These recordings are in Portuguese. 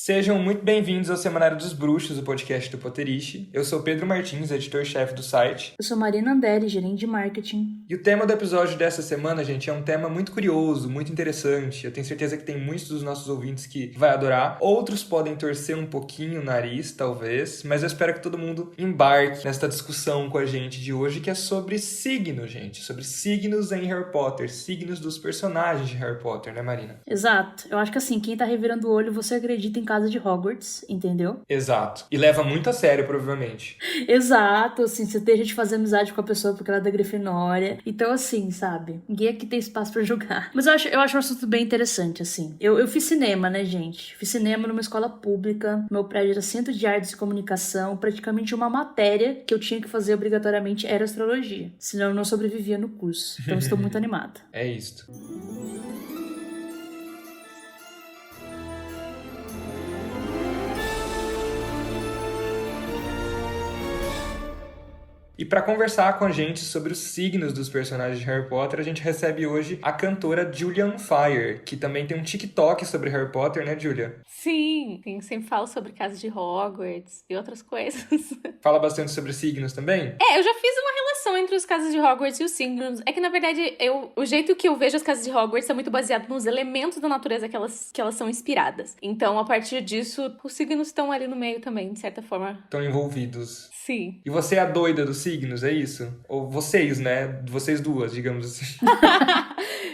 Sejam muito bem-vindos ao Semanário dos Bruxos, o podcast do Potterish. Eu sou Pedro Martins, editor-chefe do site. Eu sou Marina Anderi, gerente de marketing. E o tema do episódio dessa semana, gente, é um tema muito curioso, muito interessante. Eu tenho certeza que tem muitos dos nossos ouvintes que vai adorar. Outros podem torcer um pouquinho o nariz, talvez. Mas eu espero que todo mundo embarque nesta discussão com a gente de hoje, que é sobre signos, gente. Sobre signos em Harry Potter. Signos dos personagens de Harry Potter, né, Marina? Exato. Eu acho que assim, quem tá revirando o olho, você acredita em casa de Hogwarts, entendeu? Exato. E leva muito a sério, provavelmente. Exato, assim, você deixa de fazer amizade com a pessoa porque ela é da Grifinória. Então, assim, sabe? Ninguém aqui tem espaço pra julgar. Mas eu acho um assunto bem interessante, assim. Eu fiz cinema, né, gente? Fiz cinema numa escola pública. Meu prédio era Centro de Artes e Comunicação. Praticamente uma matéria que eu tinha que fazer obrigatoriamente era astrologia. Senão eu não sobrevivia no curso. Então, estou muito animada. É isto. E para conversar com a gente sobre os signos dos personagens de Harry Potter, a gente recebe hoje a cantora Julian Fire, que também tem um TikTok sobre Harry Potter, né, Julia? Sim, sempre falo sobre casa de Hogwarts e outras coisas. Fala bastante sobre signos também? Eu já fiz uma relação entre os casas de Hogwarts e os signos. É que, na verdade, o jeito que eu vejo as casas de Hogwarts é muito baseado nos elementos da natureza que elas são inspiradas. Então, a partir disso, os signos estão ali no meio também, de certa forma. Estão envolvidos. Sim. E você é a doida dos signos, é isso? Ou vocês, né? Vocês duas, digamos assim.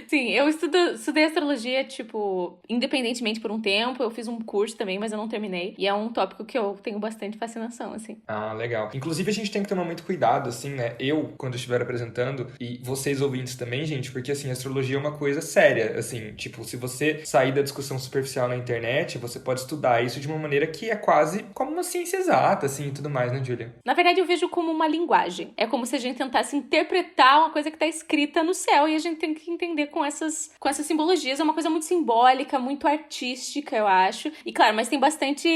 Sim, eu estudei astrologia, tipo, independentemente por um tempo. Eu fiz um curso também, mas eu não terminei. E é um tópico que eu tenho bastante fascinação, assim. Ah, legal. Inclusive, a gente tem que tomar muito cuidado, assim, né? Eu, quando estiver apresentando, e vocês ouvintes também, gente, porque, assim, astrologia é uma coisa séria, assim. Tipo, se você sair da discussão superficial na internet, você pode estudar isso de uma maneira que é quase como uma ciência exata, assim, e tudo mais, né, Julia? Na verdade, eu vejo como uma linguagem. É como se a gente tentasse interpretar uma coisa que tá escrita no céu e a gente tem que entender com essas simbologias. É uma coisa muito simbólica, muito artística, eu acho. E claro, mas tem bastante...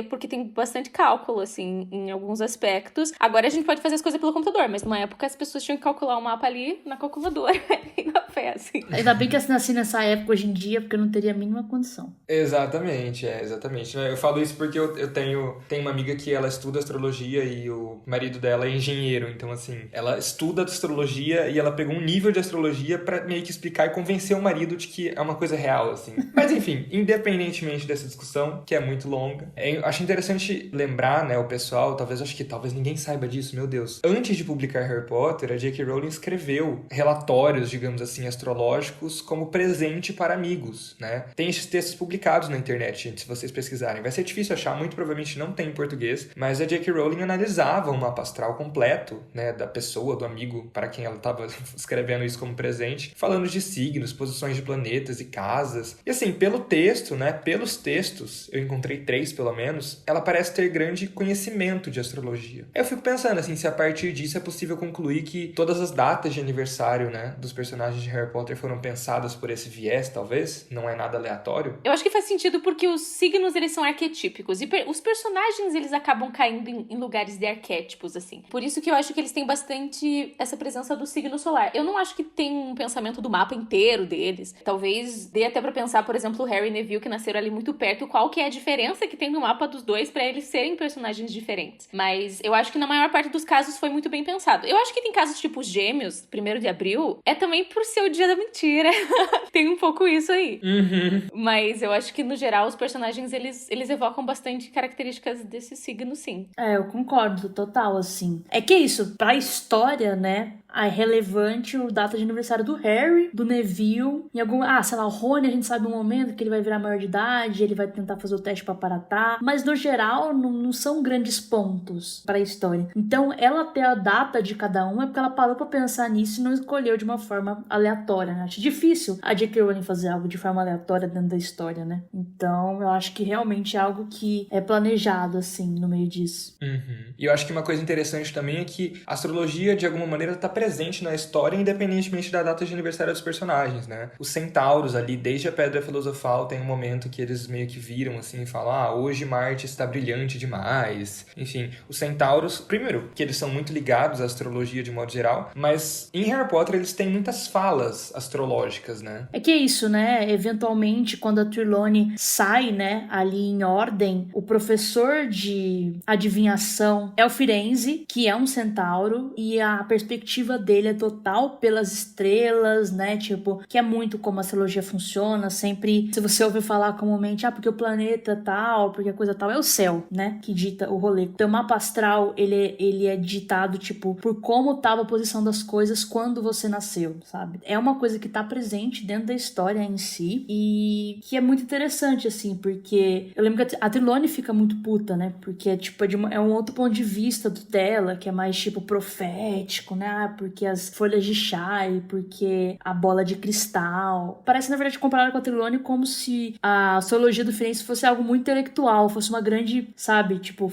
porque tem bastante cálculo, assim, em alguns aspectos. Agora a gente pode fazer as coisas pelo computador, mas numa época as pessoas tinham que calcular o mapa ali na calculadora e na pé, assim. Ainda bem que eu nasci nessa época hoje em dia, porque eu não teria a mínima condição. Exatamente, exatamente. Eu falo isso porque eu tenho uma amiga que ela estuda astrologia e o marido dela é engenheiro, então assim, ela estuda astrologia e ela pegou um nível de astrologia pra meio que explicar e convencer o marido de que é uma coisa real, assim. Mas enfim, independentemente dessa discussão, que é muito longa, eu acho interessante lembrar, né, o pessoal, talvez ninguém saiba disso, meu Deus. Antes de publicar Harry Potter, a J.K. Rowling escreveu relatórios, digamos assim, astrológicos como presente para amigos, né? Tem esses textos publicados na internet, gente, se vocês pesquisarem. Vai ser difícil achar, muito provavelmente não tem em português, mas a J.K. Rowling analisava um mapa astral completo, né, da pessoa, do amigo, para quem ela estava escrevendo isso como presente, falando de signos, posições de planetas e casas. E assim, pelos textos, eu encontrei 3 pelo menos, ela parece ter grande conhecimento de astrologia. Eu fico pensando, assim, se a partir disso é possível concluir que todas as datas de aniversário, né, dos personagens de Harry Potter foram pensadas por esse viés, talvez? Não é nada aleatório? Eu acho que faz sentido porque os signos, eles são arquetípicos. E os personagens, eles acabam caindo em lugares de arquétipos, assim. Por isso que eu acho que eles têm bastante essa presença do signo solar. Eu não acho que tem um pensamento do mapa inteiro deles. Talvez dê até pra pensar, por exemplo, o Harry e Neville, que nasceram ali muito perto, qual que é a diferença que tem no mapa dos dois pra eles serem personagens diferentes. Mas eu acho que na maior parte dos casos foi muito bem pensado. Eu acho que tem casos tipo Gêmeos, 1º de abril, é também por ser o dia da mentira. Tem um pouco isso aí. Uhum. Mas eu acho que, no geral, os personagens, eles evocam bastante características desse signo, sim. Eu concordo, total, assim. É que é isso, pra história, né, é relevante o data de aniversário do Harry, do Neville, em algum... sei lá, o Rony, a gente sabe um momento que ele vai virar maior de idade, ele vai tentar fazer o teste pra Paratá, mas no geral não são grandes pontos pra história. Então, ela ter a data de cada um é porque ela parou pra pensar nisso e não escolheu de uma forma aleatória, né? Acho difícil a J.K. Rowling fazer algo de forma aleatória dentro da história, né? Então, eu acho que realmente é algo que é planejado, assim, no meio disso. Uhum. E eu acho que uma coisa interessante também é que a astrologia, de alguma maneira, tá presente na história, independentemente da data de aniversário dos personagens, né? Os centauros ali, desde a Pedra Filosofal, tem um momento que eles meio que viram, assim, e falam, hoje Marte está brilhante demais. Enfim, os centauros, primeiro, que eles são muito ligados à astrologia de modo geral, mas em Harry Potter eles têm muitas falas escalas astrológicas, né? É que é isso, né? Eventualmente, quando a Trelawney sai, né, ali em ordem, o professor de adivinhação é o Firenze, que é um centauro, e a perspectiva dele é total pelas estrelas, né? Tipo, que é muito como a astrologia funciona. Sempre, se você ouve falar comumente, porque o planeta tal, porque a coisa tal, é o céu, né? Que dita o rolê. Então, o mapa astral, ele é ditado, tipo, por como tava a posição das coisas quando você nasceu, sabe? É uma coisa que tá presente dentro da história em si e que é muito interessante, assim, porque eu lembro que a Trelawney fica muito puta, né? Porque é, tipo, é um outro ponto de vista dela, que é mais, tipo, profético, né? Porque as folhas de chá, porque a bola de cristal. Parece, na verdade, comparado com a Trelawney como se a astrologia do Firenze fosse algo muito intelectual, fosse uma grande, sabe? Tipo,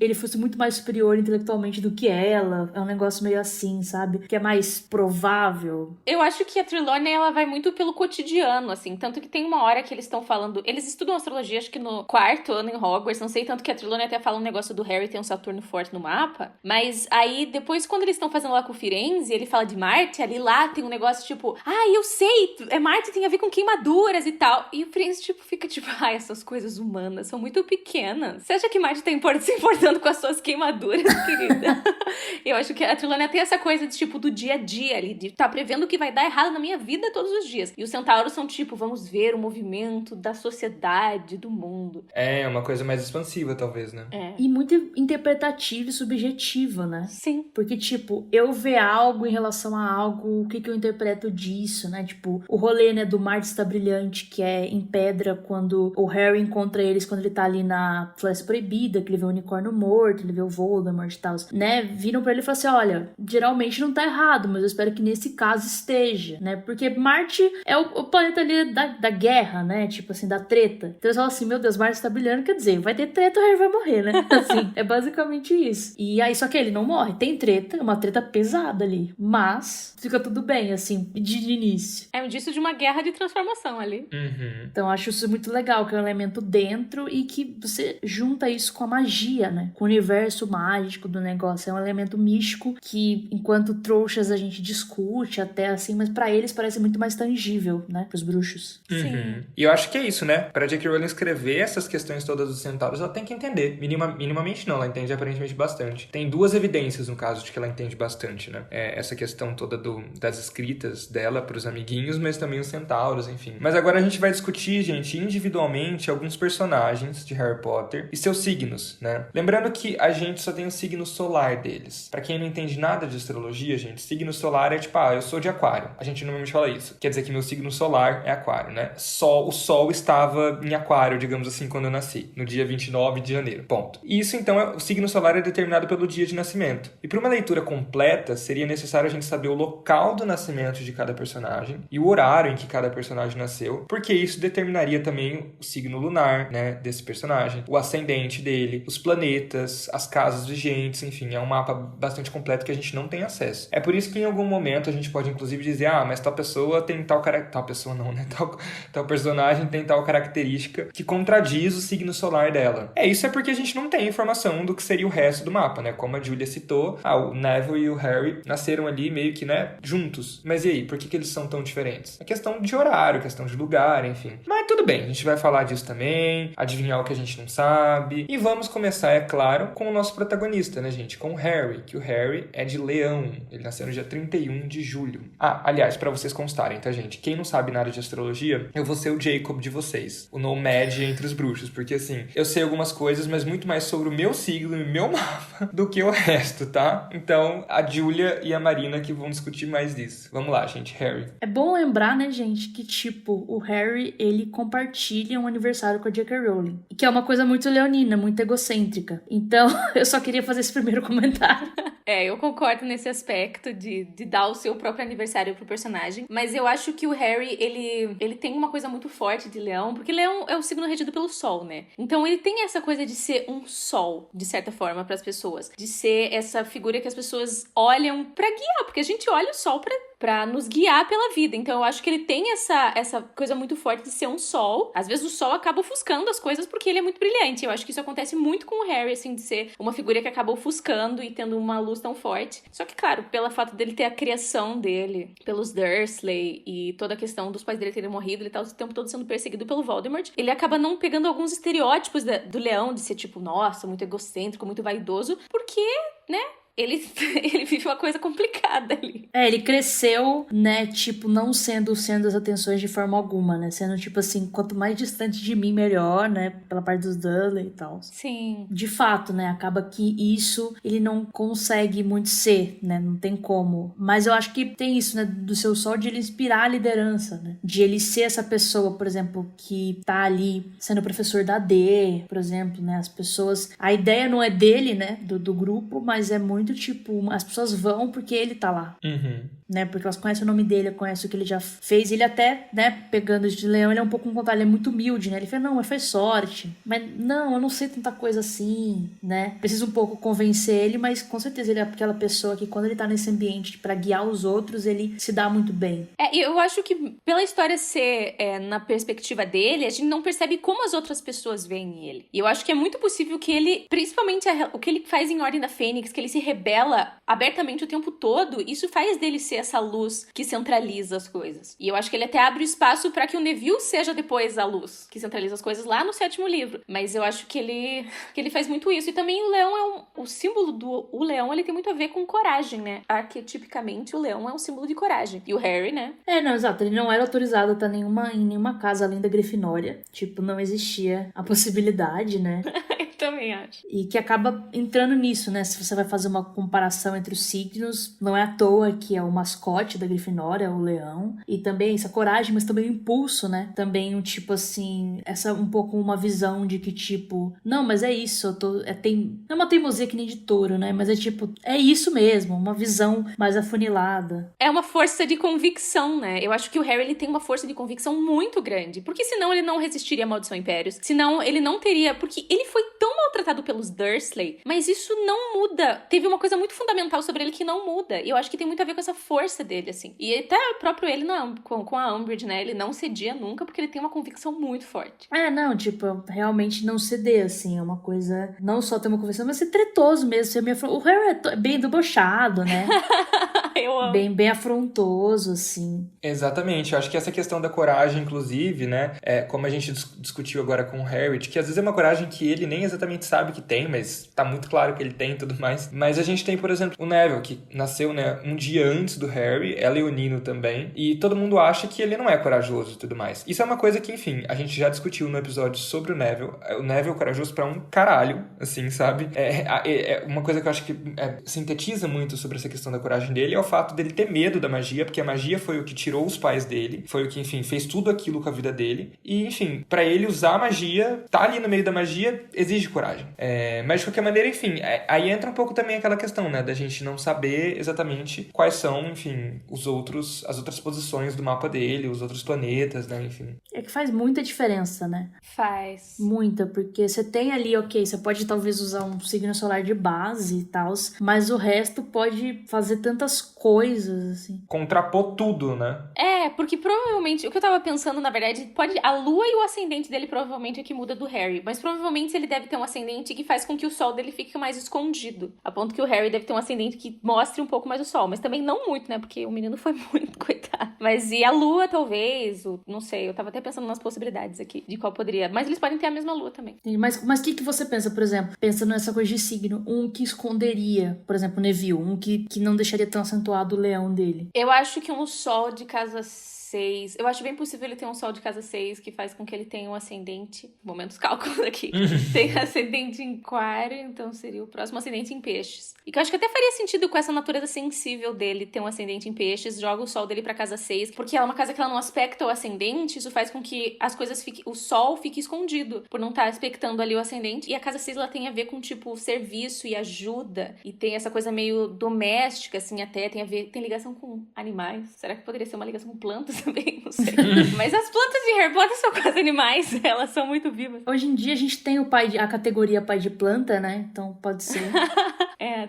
ele fosse muito mais superior intelectualmente do que ela. É um negócio meio assim, sabe? Que é mais provável. Eu acho que a Trelawney, ela vai muito pelo cotidiano, assim. Tanto que tem uma hora que eles estão falando... Eles estudam astrologia, acho que no 4º ano em Hogwarts. Não sei, tanto que a Trelawney até fala um negócio do Harry ter um Saturno forte no mapa. Mas aí, depois, quando eles estão fazendo lá com o Firenze, ele fala de Marte. Ali lá tem um negócio, tipo... eu sei! Marte tem a ver com queimaduras e tal. E o Firenze, tipo, fica tipo... essas coisas humanas são muito pequenas. Você acha que Marte tá se importando com as suas queimaduras, querida? Eu acho que a Trelawney tem essa coisa de, tipo, do dia a dia ali, de tá prevendo o que vai dar errado na minha vida todos os dias. E os centauros são, tipo, vamos ver o movimento da sociedade, do mundo. É, uma coisa mais expansiva, talvez, né? É. E muito interpretativa e subjetiva, né? Sim. Porque, tipo, eu ver algo em relação a algo, o que eu interpreto disso, né? Tipo, o rolê, né, do Marte está brilhante, que é em pedra, quando o Harry encontra eles, quando ele tá ali na Floresta Proibida, que ele vê o unicórnio morto, ele vê o Voldemort e tal, né? Viram pra ele e falam assim, olha, geralmente não tá errado, mas eu espero que nesse caso esteja, né? Porque Marte é o planeta ali da guerra, né? Tipo assim, da treta. Então eles falam assim, meu Deus, Marte está brilhando, quer dizer, vai ter treta, o Harry vai morrer, né? Assim, é basicamente isso. E aí, só que ele não morre. Tem treta, uma treta pesada ali. Mas fica tudo bem, assim, de início. É um indício de uma guerra de transformação ali. Uhum. Então eu acho isso muito legal, que é um elemento dentro e que você junta isso com a magia, né? Com o universo mágico do negócio. É um elemento místico que, enquanto trouxas, a gente discute até assim, mas pra eles parece muito mais tangível, né? Pros bruxos. Uhum. E eu acho que é isso, né? Pra J.K. Rowling escrever essas questões todas dos centauros, ela tem que entender. Minimamente não, ela entende aparentemente bastante. Tem duas evidências, no caso, de que ela entende bastante, né? Essa questão toda das escritas dela pros amiguinhos, mas também os centauros, enfim. Mas agora a gente vai discutir, gente, individualmente, alguns personagens de Harry Potter e seus signos, né? Lembrando que a gente só tem o signo solar deles. Pra quem não entende nada de astrologia, gente, signo solar é tipo, eu sou de aquário. A gente normalmente fala isso. Quer dizer que meu signo solar é aquário, né? O sol estava em aquário, digamos assim, quando eu nasci. No dia 29 de janeiro. Ponto. E isso, então, o signo solar é determinado pelo dia de nascimento. E para uma leitura completa, seria necessário a gente saber o local do nascimento de cada personagem e o horário em que cada personagem nasceu, porque isso determinaria também o signo lunar, né, desse personagem, o ascendente dele, os planetas, as casas vigentes, enfim, é um mapa bastante completo que a gente não tem acesso. É por isso que em algum momento a gente pode inclusive dizer, mas tal pessoa tem tal pessoa não, né? Tal personagem tem tal característica que contradiz o signo solar dela. Isso é porque a gente não tem informação do que seria o resto do mapa, né? Como a Julia citou, o Neville e o Harry nasceram ali meio que, né, juntos. Mas e aí, por que eles são tão diferentes? É questão de horário, questão de lugar, enfim. Mas tudo bem, a gente vai falar disso também, adivinhar o que a gente não sabe. E vamos começar, é claro, com o nosso protagonista, né, gente? Com o Harry, que o Harry é de Leão. Ele nasceu no dia 31 de julho. Aliás, pra vocês constarem, tá, gente? Quem não sabe nada de astrologia, eu vou ser o Jacob de vocês. O Nomad entre os bruxos. Porque, assim, eu sei algumas coisas, mas muito mais sobre o meu signo e o meu mapa do que o resto, tá? Então, a Julia e a Marina que vão discutir mais disso. Vamos lá, gente. Harry. É bom lembrar, né, gente, que, tipo, o Harry, ele compartilha um aniversário com a J.K. Rowling. Que é uma coisa muito leonina, muito egocêntrica. Então, eu só queria fazer esse primeiro comentário. Eu concordo nesse aspecto de dar o seu próprio aniversário pro personagem. Mas eu acho que o Harry, ele tem uma coisa muito forte de Leão, porque Leão é o signo regido pelo Sol, né? Então ele tem essa coisa de ser um sol, de certa forma, pras pessoas. De ser essa figura que as pessoas olham pra guiar, porque a gente olha o Sol pra pra nos guiar pela vida. Então eu acho que ele tem essa coisa muito forte de ser um sol. Às vezes o sol acaba ofuscando as coisas porque ele é muito brilhante. Eu acho que isso acontece muito com o Harry, assim, de ser uma figura que acaba ofuscando e tendo uma luz tão forte. Só que, claro, pelo fato dele ter a criação dele pelos Dursley e toda a questão dos pais dele terem morrido, ele tá o tempo todo sendo perseguido pelo Voldemort, ele acaba não pegando alguns estereótipos do leão, de ser tipo, nossa, muito egocêntrico, muito vaidoso, porque, né, ele vive uma coisa complicada ali. Ele cresceu, né, tipo, não sendo o centro das atenções de forma alguma, né, sendo tipo assim, quanto mais distante de mim, melhor, né, pela parte dos Dudley e tal. Sim. De fato, né, acaba que isso ele não consegue muito ser, né, não tem como. Mas eu acho que tem isso, né, do seu sol de ele inspirar a liderança, né, de ele ser essa pessoa, por exemplo, que tá ali sendo professor da D, por exemplo, né, as pessoas, a ideia não é dele, né, do grupo, mas é muito tipo, as pessoas vão porque ele tá lá. Né, porque elas conhecem o nome dele, conhecem o que ele já fez. Ele até, né, pegando isso de leão, ele é um pouco contrário, ele é muito humilde, né? Ele fala, não, mas foi sorte. Mas não, eu não sei tanta coisa assim, né? Preciso um pouco convencer ele, mas com certeza ele é aquela pessoa que quando ele tá nesse ambiente pra guiar os outros, ele se dá muito bem. Eu acho que pela história ser na perspectiva dele, a gente não percebe como as outras pessoas veem ele. E eu acho que é muito possível que ele, principalmente o que ele faz em Ordem da Fênix, que ele se rebela abertamente o tempo todo, isso faz dele ser essa luz que centraliza as coisas. E eu acho que ele até abre o espaço pra que o Neville seja depois a luz que centraliza as coisas lá no 7º livro. Mas eu acho que ele faz muito isso. E também o leão o símbolo do leão, ele tem muito a ver com coragem, né? Arquetipicamente, o leão é um símbolo de coragem. E o Harry, né? Não, exato. Ele não era autorizado a estar em nenhuma casa além da Grifinória. Tipo, não existia a possibilidade, né? Eu também acho. E que acaba entrando nisso, né? Se você vai fazer uma comparação entre os signos, não é à toa que é o mascote da Grifinória, o leão. E também essa coragem, mas também o impulso, né? Também um tipo assim, essa um pouco uma visão de que tipo, não, mas é isso, não é uma teimosia que nem de touro, né? Mas é tipo, é isso mesmo, uma visão mais afunilada. É uma força de convicção, né? Eu acho que o Harry, ele tem uma força de convicção muito grande. Porque senão ele não resistiria à Maldição Impérios. Senão ele não teria... Porque ele foi tão maltratado pelos Dursley, mas isso não muda. Teve uma coisa muito fundamental sobre ele que não muda. E eu acho que tem muito a ver com essa força dele, assim. E até próprio ele com a Umbridge, né? Ele não cedia nunca porque ele tem uma convicção muito forte. Não, tipo, realmente não ceder, assim. É uma coisa... Não só ter uma convicção, mas ser tretoso mesmo. O Harry é bem debochado, né? Eu amo. Bem afrontoso, assim. Exatamente, eu acho que essa questão da coragem, inclusive, né, como a gente discutiu agora com o Harry, que às vezes é uma coragem que ele nem exatamente sabe que tem, mas tá muito claro que ele tem e tudo mais. Mas a gente tem, por exemplo, o Neville, que nasceu, né, um dia antes do Harry, é leonino também, e todo mundo acha que ele não é corajoso e tudo mais. Isso é uma coisa que, enfim, a gente já discutiu no episódio sobre o Neville é corajoso pra um caralho, assim, sabe? Uma coisa que eu acho que sintetiza muito sobre essa questão da coragem dele é o fato dele ter medo da magia, porque a magia foi o que tirou os pais dele, foi o que, enfim, fez tudo aquilo com a vida dele. E, enfim, pra ele usar a magia, tá ali no meio da magia, exige coragem. Mas, de qualquer maneira, enfim, aí entra um pouco também aquela questão, né, da gente não saber exatamente quais são, enfim, as outras posições do mapa dele, os outros planetas, né, enfim. É que faz muita diferença, né? Faz. Muita, porque você tem ali, ok, você pode talvez usar um signo solar de base e tal, mas o resto pode fazer tantas coisas, assim. Contrapor tudo, né? Porque provavelmente, o que eu tava pensando, na verdade, a lua e o ascendente dele provavelmente é que muda do Harry, mas provavelmente ele deve ter um ascendente que faz com que o sol dele fique mais escondido, a ponto que o Harry deve ter um ascendente que mostre um pouco mais o sol, mas também não muito, né, porque o menino foi muito, coitado. Mas e a lua, talvez, não sei, eu tava até pensando nas possibilidades aqui, de qual poderia, mas eles podem ter a mesma lua também. Mas o que você pensa, por exemplo, pensando nessa coisa de signo, um que esconderia, por exemplo, o Neville, um que não deixaria tão acentuado o leão dele? Eu acho que um sol de casa 6. Eu acho bem possível ele ter um sol de casa 6 que faz com que ele tenha um ascendente. Momentos cálculos aqui. Tem ascendente em Aquário, então seria o próximo ascendente em Peixes. E que eu acho que até faria sentido com essa natureza sensível dele ter um ascendente em Peixes, joga o sol dele pra casa 6, porque ela é uma casa que ela não aspecta o ascendente, isso faz com que as coisas o sol fique escondido, por não estar aspectando ali o ascendente. E a casa 6 ela tem a ver com tipo serviço e ajuda, e tem essa coisa meio doméstica, assim, até tem ligação com animais. Será que poderia ser uma ligação com plantas também? Não sei. Mas as plantas de Harry Potter são quase animais, elas são muito vivas. Hoje em dia a gente tem a categoria pai de planta, né? Então pode ser.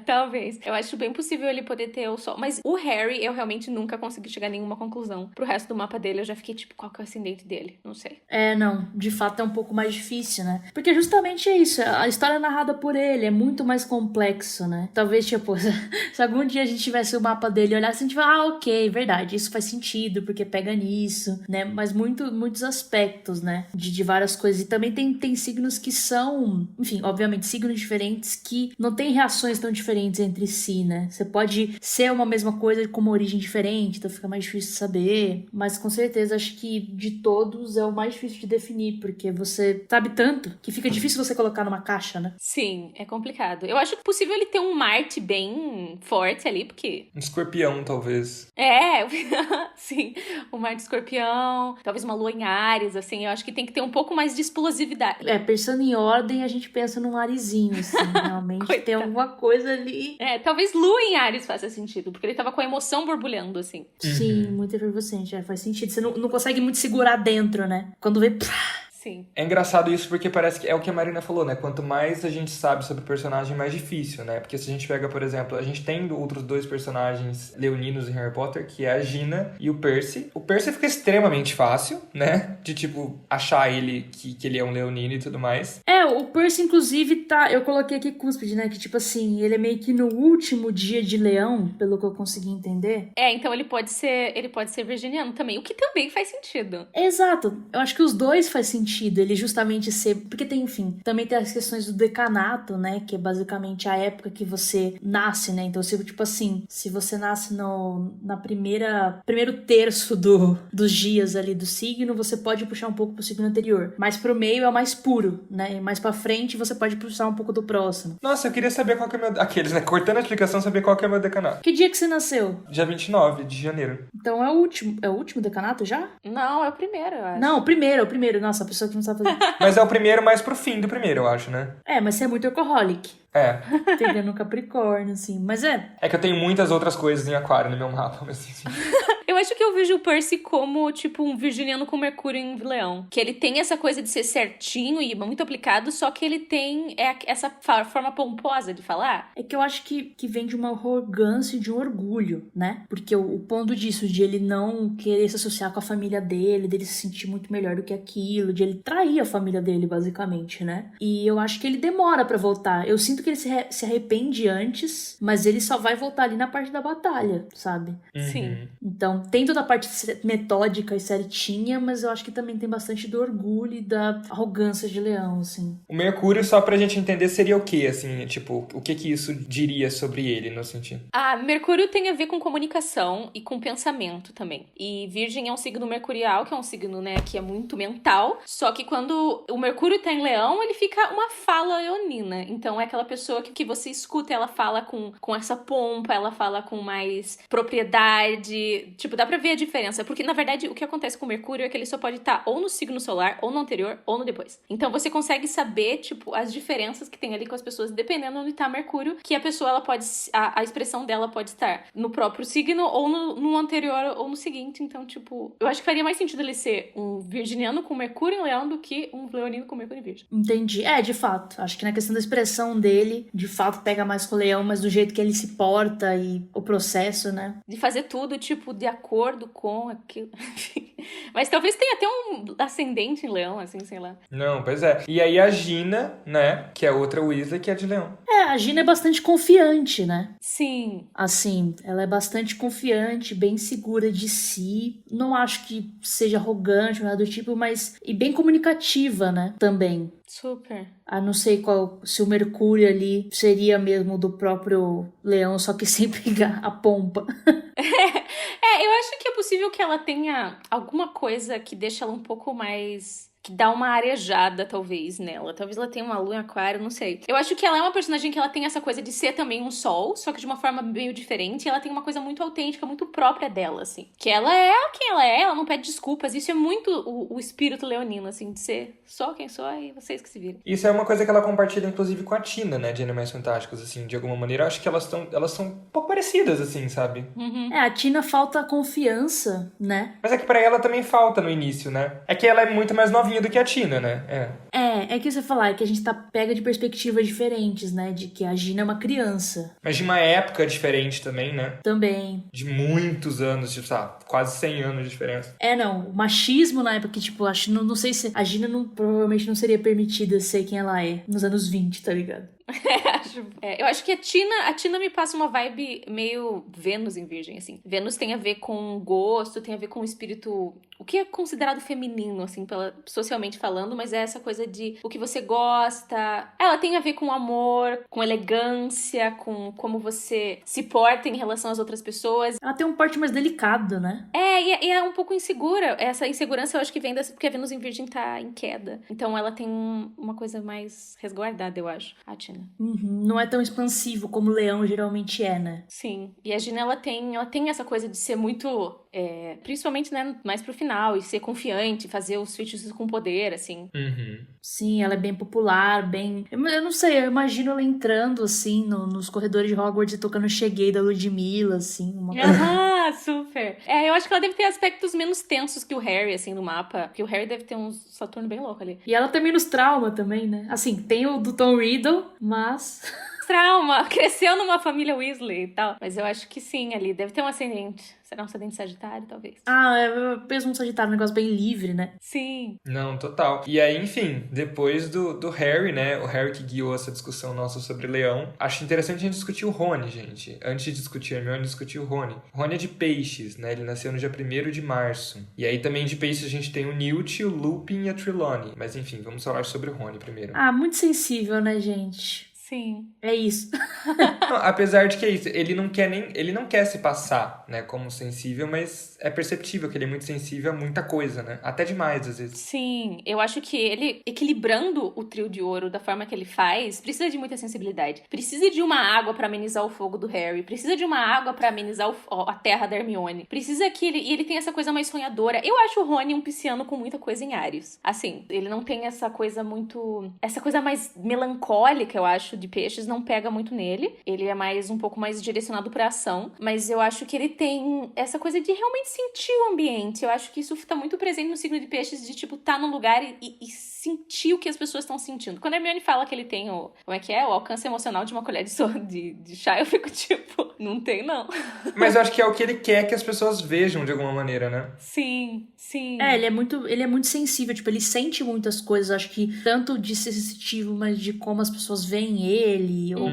Talvez. Eu acho bem possível ele poder ter o Sol. Mas o Harry, eu realmente nunca consegui chegar a nenhuma conclusão. Pro resto do mapa dele, eu já fiquei tipo, qual que é o ascendente dele? Não sei. Não. De fato é um pouco mais difícil, né? Porque justamente é isso. A história é narrada por ele. É muito mais complexo, né? Talvez, tipo, se algum dia a gente tivesse o mapa dele e olhasse, a gente vai, ok, verdade. Isso faz sentido, porque pega nisso, né? Mas muitos aspectos, né? De várias coisas. E também tem signos que são, enfim, obviamente, signos diferentes que não têm reações tão diferentes entre si, né? Você pode ser uma mesma coisa com uma origem diferente, então fica mais difícil de saber. Mas com certeza acho que de todos é o mais difícil de definir, porque você sabe tanto que fica difícil você colocar numa caixa, né? Sim, é complicado. Eu acho possível ele ter um Marte bem forte ali, porque... Um escorpião, talvez. Sim. Um Marte escorpião, talvez uma lua em Áries, assim. Eu acho que tem que ter um pouco mais de explosividade. Pensando em ordem, a gente pensa num Arizinho, assim. Realmente tem alguma coisa ali. Talvez lua em Áries faça sentido, porque ele tava com a emoção borbulhando, assim. Sim, muito efervescente, faz sentido. Você não consegue muito segurar dentro, né? Quando vê... Sim. É engraçado isso porque parece que é o que a Marina falou, né? Quanto mais a gente sabe sobre o personagem, mais difícil, né? Porque se a gente pega, por exemplo, a gente tem outros dois personagens leoninos em Harry Potter, que é a Gina e o Percy. O Percy fica extremamente fácil, né? De, tipo, achar ele que ele é um leonino e tudo mais. O Percy, inclusive, eu coloquei aqui cúspide, né? Que, tipo assim, ele é meio que no último dia de leão, pelo que eu consegui entender. Então ele pode ser virginiano também, o que também faz sentido. Exato. Eu acho que os dois faz sentido. Ele justamente ser... Porque tem, enfim, também tem as questões do decanato, né? Que é basicamente a época que você nasce, né? Então, tipo assim, se você nasce na primeiro terço dos dias ali do signo, você pode puxar um pouco pro signo anterior. Mas pro meio é o mais puro, né? E mais pra frente você pode puxar um pouco do próximo. Nossa, eu queria saber qual que é o meu... Aqueles, né? Cortando a explicação, saber qual que é o meu decanato. Que dia que você nasceu? Dia 29 de janeiro. Então é o último. É o último decanato já? Não, é o primeiro, eu acho. Não, é o primeiro. Nossa, a pessoa que não sabe fazer. Mas é o primeiro mais pro fim do primeiro, eu acho, né? Mas você é muito workaholic. Pegando Capricórnio, assim. Mas É que eu tenho muitas outras coisas em aquário no meu mapa, mas enfim. Eu acho que eu vejo o Percy como, tipo, um virginiano com Mercúrio em Leão. Que ele tem essa coisa de ser certinho e muito aplicado, só que ele tem essa forma pomposa de falar. É que eu acho que vem de uma arrogância e de um orgulho, né? Porque o ponto disso, de ele não querer se associar com a família dele se sentir muito melhor do que aquilo, de ele trair a família dele, basicamente, né? E eu acho que ele demora pra voltar. Eu sinto que ele se arrepende antes, mas ele só vai voltar ali na parte da batalha, sabe? Sim. Então, tem toda a parte metódica e certinha, mas eu acho que também tem bastante do orgulho e da arrogância de leão, assim. O Mercúrio, só pra gente entender, seria o quê, assim? Tipo, o que isso diria sobre ele, no sentido? Mercúrio tem a ver com comunicação e com pensamento também. E Virgem é um signo mercurial, que é um signo, né, que é muito mental. Só que quando o Mercúrio tá em leão, ele fica uma fala leonina. Então, é aquela pessoa que você escuta, ela fala com essa pompa, ela fala com mais propriedade. Tipo, dá pra ver a diferença. Porque, na verdade, o que acontece com o Mercúrio é que ele só pode estar ou no signo solar, ou no anterior, ou no depois. Então, você consegue saber, tipo, as diferenças que tem ali com as pessoas, dependendo onde tá Mercúrio, que a pessoa, ela pode... A expressão dela pode estar no próprio signo, ou no anterior, ou no seguinte. Então, tipo... Eu acho que faria mais sentido ele ser um virginiano com Mercúrio em Leão do que um leonino com Mercúrio em Virgem. Entendi. De fato. Acho que na questão da expressão dele, de fato, pega mais com o leão, mas do jeito que ele se porta e o processo, né? De fazer tudo, tipo, de acordo com aquilo. Mas talvez tenha até um ascendente em leão, assim, sei lá. Não, pois é. E aí a Gina, né, que é outra Weasley, que é de leão. A Gina é bastante confiante, né? Sim. Assim, ela é bastante confiante, bem segura de si. Não acho que seja arrogante, nada do tipo, mas... E bem comunicativa, né? Também. Super. Não sei se o Mercúrio ali seria mesmo do próprio leão, só que sem pegar a pompa. Eu acho que é possível que ela tenha alguma coisa que deixa ela um pouco mais... que dá uma arejada, talvez, nela. Talvez ela tenha uma lua em aquário, não sei. Eu acho que ela é uma personagem que ela tem essa coisa de ser também um sol, só que de uma forma meio diferente. E ela tem uma coisa muito autêntica, muito própria dela, assim. Que ela é quem ela não pede desculpas. Isso é muito o espírito leonino, assim, de ser só quem sou e vocês que se viram. Isso é uma coisa que ela compartilha, inclusive, com a Tina, né, de Animais Fantásticos, assim, de alguma maneira. Eu acho que elas são um pouco parecidas, assim, sabe? Uhum. A Tina falta confiança, né? Mas é que pra ela também falta no início, né? É que ela é muito mais novinha novinha do que a Tina, né? É que você falar, é que a gente pega de perspectivas diferentes, né? De que a Gina é uma criança. Mas de uma época diferente também, né? Também. De muitos anos, tipo, sabe, quase 100 anos de diferença. Não, o machismo na época que, tipo, acho, não sei se a Gina provavelmente não seria permitida ser quem ela é nos anos 20, tá ligado? Eu acho que a Tina me passa uma vibe meio Vênus em Virgem, assim. Vênus tem a ver com gosto, tem a ver com o espírito, o que é considerado feminino, assim, socialmente falando, mas é essa coisa de o que você gosta. Ela tem a ver com amor, com elegância, com como você se porta em relação às outras pessoas. Ela tem um porte mais delicado, né? E é um pouco insegura. Essa insegurança eu acho que vem porque a Vênus em Virgem tá em queda. Então ela tem uma coisa mais resguardada, eu acho, a Tina. Não é tão expansivo como o leão geralmente é, né? Sim. E a Gina, ela tem essa coisa de ser muito... principalmente, né, mais pro final. E ser confiante, fazer os feitiços com poder, assim. Sim, ela é bem popular, bem... Eu não sei, eu imagino ela entrando, assim, nos corredores de Hogwarts e tocando Cheguei da Ludmilla, assim. Super. Eu acho que ela deve ter aspectos menos tensos que o Harry, assim, no mapa. Porque o Harry deve ter um Saturno bem louco ali. E ela tem menos trauma também, né? Assim, tem o do Tom Riddle, mas... Trauma, cresceu numa família Weasley e tal. Mas eu acho que sim, ali deve ter um ascendente. Será um ascendente Sagitário, talvez? Penso um Sagitário, um negócio bem livre, né? Sim. Não, total. E aí, enfim, depois do Harry, né? O Harry que guiou essa discussão nossa sobre Leão. Acho interessante a gente discutir o Rony, gente. Antes de discutir a Hermione, discutir o Rony. O Rony é de Peixes, né? Ele nasceu no dia 1º de março. E aí também de Peixes a gente tem o Newt, o Lupin e a Trelawney. Mas enfim, vamos falar sobre o Rony primeiro. Muito sensível, né, gente? Sim. É isso. Não, apesar de que é isso, ele não quer se passar, né, como sensível, mas é perceptível que ele é muito sensível a muita coisa, né? Até demais, às vezes. Sim, eu acho que ele, equilibrando o trio de ouro da forma que ele faz, precisa de muita sensibilidade. Precisa de uma água pra amenizar o fogo do Harry, precisa de uma água pra amenizar a terra da Hermione. Precisa que ele tem essa coisa mais sonhadora. Eu acho o Rony um pisciano com muita coisa em Áries. Assim, ele não tem essa coisa muito... Essa coisa mais melancólica, eu acho, de Peixes, não pega muito nele. Ele é um pouco mais direcionado pra ação. Mas eu acho que ele tem essa coisa de realmente sentir o ambiente. Eu acho que isso tá muito presente no signo de Peixes, de, tipo, tá num lugar e sentir o que as pessoas estão sentindo. Quando a Hermione fala que ele tem o... Como é que é? O alcance emocional de uma colher de chá, eu fico tipo... Não tem, não. Mas eu acho que é o que ele quer que as pessoas vejam de alguma maneira, né? Sim, sim. Ele é muito sensível, tipo, ele sente muitas coisas, acho que tanto de ser sensitivo, mas de como as pessoas veem ele, ou...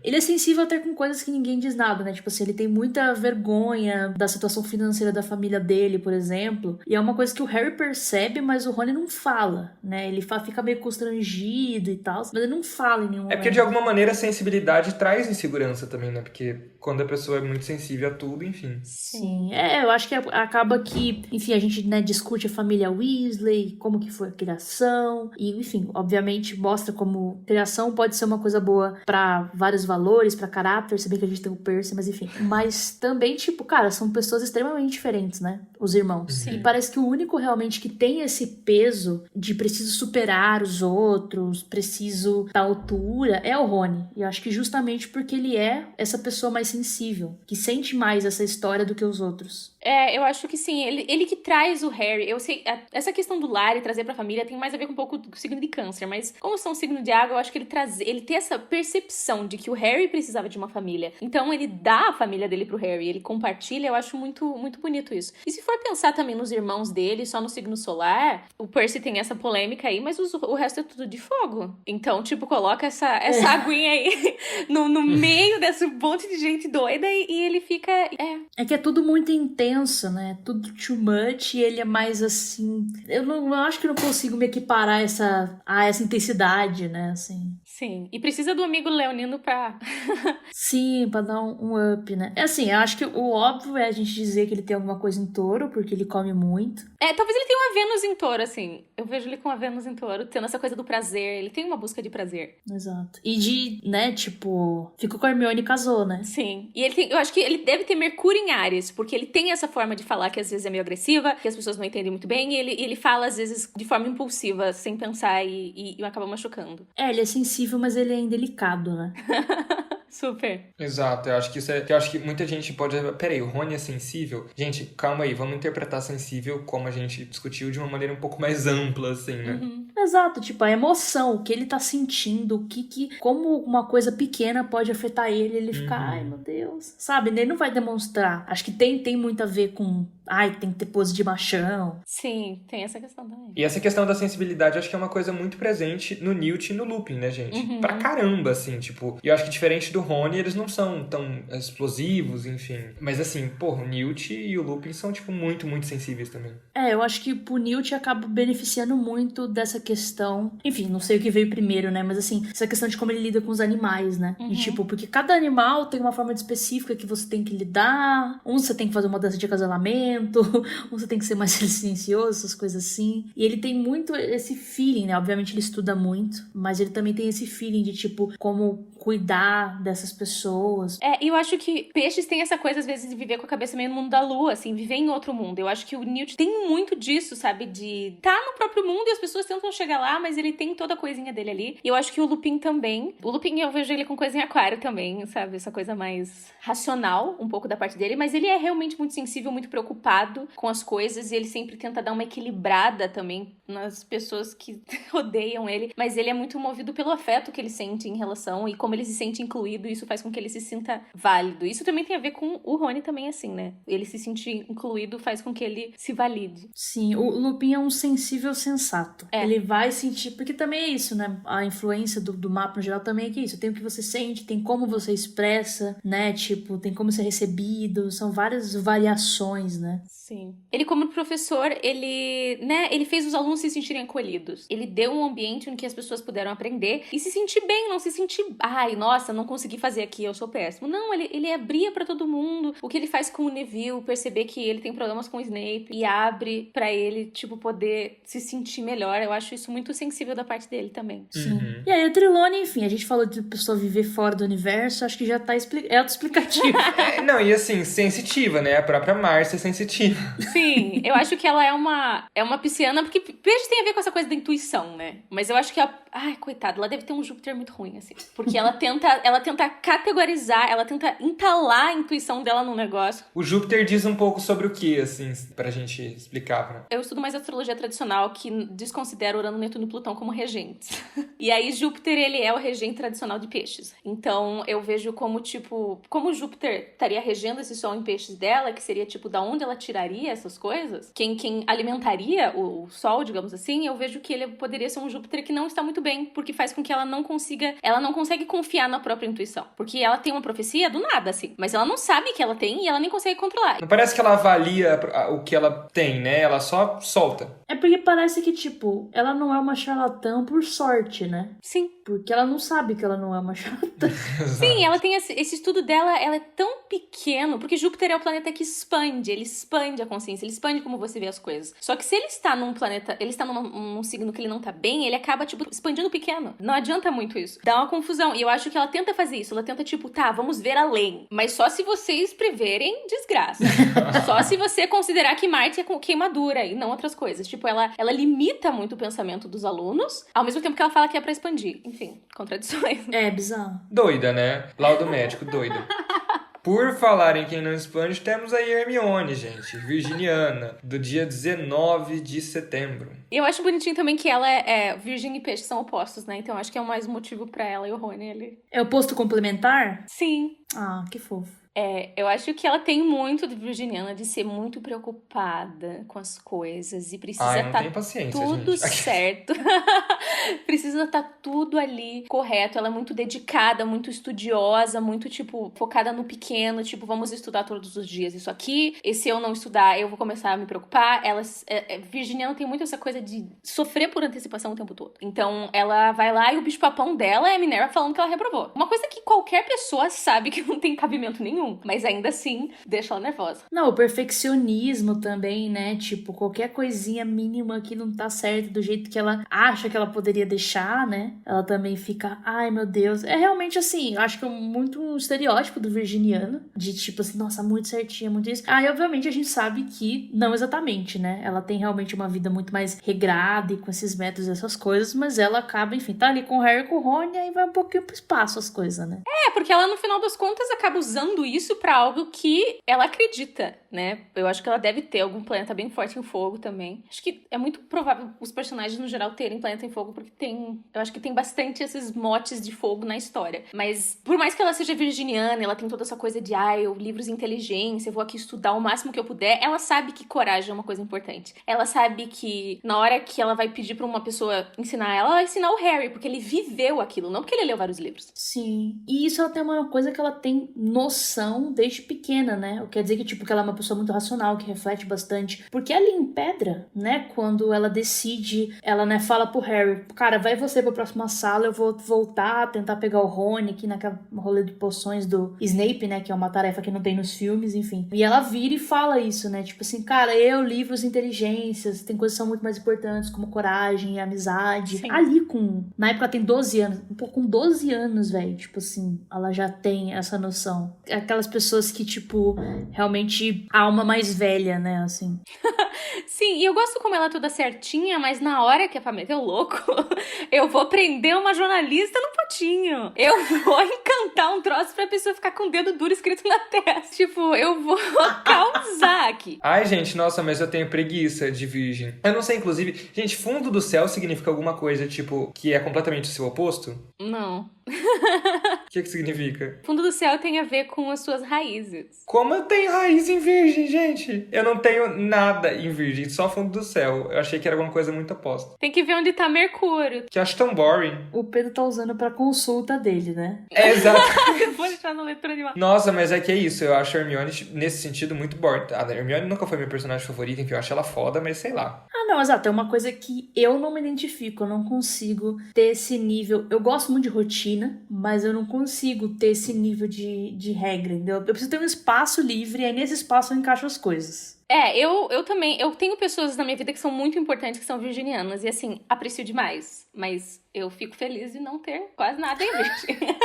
Ele é sensível até com coisas que ninguém diz nada, né? Tipo assim, ele tem muita vergonha da situação financeira da família dele, por exemplo, e é uma coisa que o Harry percebe, mas o Rony não fala, né? Ele fica meio constrangido e tal, mas ele não fala em nenhum momento. É porque de alguma maneira a sensibilidade traz insegurança também, né? Porque quando a pessoa é muito sensível a tudo, enfim. Sim, eu acho que acaba que, enfim, a gente, né, discute a família Weasley, como que foi a criação, e, enfim, obviamente mostra como criação pode ser uma coisa boa pra vários valores, pra caráter, se bem que a gente tem o Percy, mas enfim. Mas também, tipo, cara, são pessoas extremamente diferentes, né? Os irmãos. Sim. E parece que o único realmente que tem esse peso de preciso superar os outros, preciso da altura, é o Rony. E eu acho que justamente porque ele é essa pessoa mais sensível, que sente mais essa história do que os outros. Eu acho que sim, ele que traz o Harry. Eu sei, essa questão do lar e trazer pra família tem mais a ver com um pouco do signo de Câncer, mas como são signo de água, eu acho que ele tem essa percepção de que o Harry precisava de uma família. Então ele dá a família dele pro Harry, ele compartilha, eu acho muito, muito bonito isso. E se for pensar também nos irmãos dele, só no signo solar, o Percy tem essa polêmica aí, mas o resto é tudo de fogo. Então, tipo, coloca essa aguinha aí no meio desse monte de gente doida e ele fica... É que é tudo muito intenso, né? Tudo too much, e ele é mais assim... Eu não acho que eu não consigo me equiparar a essa intensidade, né? Assim. Sim, e precisa do amigo leonino pra... Sim, pra dar um up, né? É assim, eu acho que o óbvio é a gente dizer que ele tem alguma coisa em touro, porque ele come muito. Talvez ele tenha uma Vênus em touro, assim. Eu vejo ele com uma Vênus em touro, tendo essa coisa do prazer. Ele tem uma busca de prazer. Exato. E de, né, tipo... Ficou com a Hermione e casou, né? Sim. E eu acho que ele deve ter Mercúrio em Áries, porque ele tem essa forma de falar que às vezes é meio agressiva, que as pessoas não entendem muito bem, e ele fala às vezes de forma impulsiva, sem pensar, e acaba machucando. Ele é sensível, mas ele é indelicado, né? Super. Exato, eu acho que isso é. Eu acho que muita gente pode. Peraí, o Rony é sensível? Gente, calma aí, vamos interpretar sensível como a gente discutiu de uma maneira um pouco mais ampla, assim, né? Exato, tipo, a emoção, o que ele tá sentindo, como uma coisa pequena pode afetar ele fica, ai meu Deus, sabe? Ele não vai demonstrar. Acho que tem muito a ver com, tem que ter pose de machão. Sim, tem essa questão também. E essa questão da sensibilidade, eu acho que é uma coisa muito presente no Newt e no Lupin, né, gente? Pra caramba, assim, tipo... E eu acho que diferente do Rony, eles não são tão explosivos, enfim. Mas assim, porra, o Newt e o Lupin são, tipo, muito, muito sensíveis também. Eu acho que o Newt acaba beneficiando muito dessa questão. Enfim, não sei o que veio primeiro, né? Mas assim, essa questão de como ele lida com os animais, né? E tipo, porque cada animal tem uma forma específica que você tem que lidar. Um você tem que fazer uma mudança de acasalamento, um você tem que ser mais silencioso, essas coisas assim. E ele tem muito esse feeling, né? Obviamente ele estuda muito, mas ele também tem esse feeling de tipo, como cuidar dessas pessoas. E eu acho que peixes têm essa coisa, às vezes, de viver com a cabeça meio no mundo da lua, assim, viver em outro mundo. Eu acho que o Newt tem muito disso, sabe? De tá no próprio mundo e as pessoas tentam chegar lá, mas ele tem toda a coisinha dele ali. E eu acho que o Lupin também. O Lupin, eu vejo ele com coisa em aquário também, sabe? Essa coisa mais racional, um pouco da parte dele. Mas ele é realmente muito sensível, muito preocupado com as coisas. E ele sempre tenta dar uma equilibrada também nas pessoas que odeiam ele. Mas ele é muito movido pelo afeto que ele sente em relação e como ele se sente incluído. Isso faz com que ele se sinta válido. Isso também tem a ver com o Rony também, assim, né? Ele se sentir incluído faz com que ele se valide. Sim, o Lupin é um sensível sensato. Ele vai sentir, porque também é isso, né? A influência do mapa no geral também é que isso. Tem o que você sente, tem como você expressa, né? Tipo, tem como ser recebido. São várias variações, né? Sim. Ele, como professor, ele fez os alunos se sentirem acolhidos. Ele deu um ambiente em que as pessoas puderam aprender e se sentir bem, não se sentir, nossa, não consegui fazer aqui, eu sou péssimo. Não, ele abria pra todo mundo. O que ele faz com o Neville, perceber que ele tem problemas com o Snape e abre pra ele, tipo, poder se sentir melhor. Eu acho isso muito sensível da parte dele também. Sim. E aí, a Trelawney, enfim, a gente falou de pessoa viver fora do universo, acho que já tá autoexplicativo. Não, e assim, sensitiva, né? A própria Márcia é sensitiva. Sim, eu acho que ela é uma pisciana, porque peixe tem a ver com essa coisa da intuição, né? Mas eu acho que coitada, ela deve ter um Júpiter muito ruim, assim. Porque ela tenta categorizar, ela tenta entalar a intuição dela no negócio. O Júpiter diz um pouco sobre o que, assim, pra gente explicar, né? Eu estudo mais astrologia tradicional, que desconsidera Urano, Netuno e Plutão como regentes. E aí, Júpiter, ele é o regente tradicional de peixes. Então, eu vejo como, tipo... Como Júpiter estaria regendo esse sol em peixes dela, que seria, tipo, da onde ela tiraria essas coisas, quem alimentaria o sol, digamos assim, eu vejo que ele poderia ser um Júpiter que não está muito bem, porque faz com que ela não consegue confiar na própria intuição. Porque ela tem uma profecia do nada, assim. Mas ela não sabe que ela tem e ela nem consegue controlar. Não parece que ela avalia o que ela tem, né? Ela só solta. É porque parece que, tipo, ela não é uma charlatã por sorte, né? Sim. Porque ela não sabe que ela não é uma charlatã. Sim, ela tem esse estudo dela, ela é tão pequeno, porque Júpiter é o planeta que expande, ele expande a consciência, ele expande como você vê as coisas. Só que se ele está num planeta, ele está num signo que ele não tá bem, ele acaba, tipo, expandindo pequeno. Não adianta muito isso. Dá uma confusão. E eu acho que ela tenta fazer isso. Ela tenta, tipo, vamos ver além. Mas só se vocês preverem desgraça. Só se você considerar que Marte é queimadura e não outras coisas. Tipo, ela limita muito o pensamento dos alunos, ao mesmo tempo que ela fala que é pra expandir. Enfim, contradições. É bizarro. Doida, né? Laudo médico, doida. Por falar em quem não expande, temos a Hermione, gente, virginiana, do dia 19 de setembro. E eu acho bonitinho também que ela Virgem e Peixe são opostos, né? Então eu acho que é o mais motivo pra ela e o Rony ali. É oposto complementar? Sim. Ah, que fofo. Eu acho que ela tem muito de virginiana, de ser muito preocupada com as coisas e precisa não tenho paciência, tudo gente. certo. Precisa estar tudo ali correto. Ela é muito dedicada, muito estudiosa, muito, tipo, focada no pequeno, tipo, vamos estudar todos os dias isso aqui, e se eu não estudar, eu vou começar a me preocupar. Virginiana tem muito essa coisa de sofrer por antecipação o tempo todo. Então, ela vai lá e o bicho-papão dela é a Minerva falando que ela reprovou. Uma coisa que qualquer pessoa sabe que não tem cabimento nenhum. Mas ainda assim, deixa ela nervosa. Não, o perfeccionismo também, né? Tipo, qualquer coisinha mínima que não tá certo do jeito que ela acha que ela poderia deixar, né? Ela também fica, ai meu Deus. É realmente assim, eu acho que é muito um estereótipo do virginiano. De tipo assim, nossa, muito certinha, muito isso. E obviamente a gente sabe que não exatamente, né? Ela tem realmente uma vida muito mais regrada e com esses métodos e essas coisas, mas ela acaba, enfim, tá ali com o Harry e com o Rony, e aí vai um pouquinho pro espaço as coisas, né? Porque ela, no final das contas, acaba usando isso pra algo que ela acredita, né? Eu acho que ela deve ter algum planeta bem forte em fogo também. Acho que é muito provável os personagens, no geral, terem planeta em fogo, porque eu acho que tem bastante esses motes de fogo na história. Mas, por mais que ela seja virginiana, ela tem toda essa coisa de, livros de inteligência, eu vou aqui estudar o máximo que eu puder, ela sabe que coragem é uma coisa importante. Ela sabe que, na hora que ela vai pedir pra uma pessoa ensinar ela, ela vai ensinar o Harry, porque ele viveu aquilo, não porque ele leu vários livros. Sim. E isso ela tem uma coisa que ela tem noção desde pequena, né? O que quer dizer que, tipo, que ela é uma pessoa muito racional, que reflete bastante. Porque ali em Pedra, né, quando ela decide, ela, né, fala pro Harry, cara, vai você pra próxima sala, eu vou voltar, tentar pegar o Rony aqui naquela rolê de poções do Snape, né, que é uma tarefa que não tem nos filmes, enfim. E ela vira e fala isso, né, tipo assim, cara, livros e inteligências, tem coisas que são muito mais importantes, como coragem e amizade. Sim. Ali na época ela tem 12 anos, com 12 anos, velho, tipo assim, ela já tem essa noção. Aquelas pessoas que, tipo, realmente a alma mais velha, né, assim. Sim, e eu gosto como ela é toda certinha, mas na hora que é pra meter o louco, eu vou prender uma jornalista no potinho. Eu vou encantar um troço pra pessoa ficar com o dedo duro escrito na testa. Tipo, eu vou causar aqui. Ai, gente, nossa, mas eu tenho preguiça de virgem. Eu não sei, inclusive... Gente, fundo do céu significa alguma coisa, tipo, que é completamente o seu oposto? Não. O que significa? Fundo do céu tem a ver com as suas raízes. Como eu tenho raiz em virgem, gente? Eu não tenho nada em virgem, só fundo do céu. Eu achei que era alguma coisa muito oposta. Tem que ver onde tá Mercúrio. Que eu acho tão boring. O Pedro tá usando pra consulta dele, né? É, exato. Vou deixar na leitura de uma... Nossa, mas é que é isso. Eu acho a Hermione, nesse sentido, muito boring. A Hermione nunca foi minha personagem favorita, enfim, eu acho ela foda, mas sei lá. Não, exato, é uma coisa que eu não me identifico, eu não consigo ter esse nível. Eu gosto muito de rotina, mas eu não consigo ter esse nível de regra, entendeu? Eu preciso ter um espaço livre, e aí nesse espaço eu encaixo as coisas. Eu também, eu tenho pessoas na minha vida que são muito importantes, que são virginianas, e assim, aprecio demais, mas eu fico feliz de não ter quase nada em virgem.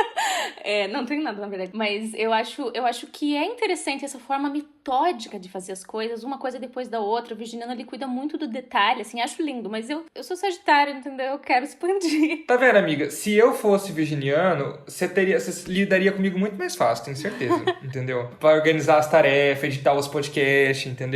Não tenho nada, na verdade, mas eu acho que é interessante essa forma metódica de fazer as coisas, uma coisa depois da outra. O virginiano, ele cuida muito do detalhe, assim, acho lindo, mas eu sou sagitário, entendeu? Eu quero expandir. Tá vendo, amiga? Se eu fosse virginiano, você lidaria comigo muito mais fácil, tenho certeza, entendeu? Pra organizar as tarefas, editar os podcasts, entendeu?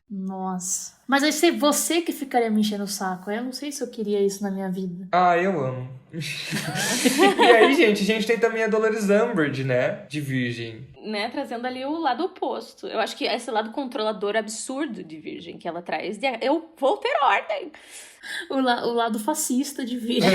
Nossa. Mas aí você que ficaria me enchendo o saco. Eu não sei se eu queria isso na minha vida. Ah, eu amo. E aí, gente, a gente tem também a Dolores Umbridge, né? De virgem. Né, trazendo ali o lado oposto. Eu acho que esse lado controlador absurdo de virgem que ela traz. Eu vou ter ordem. O lado fascista de virgem.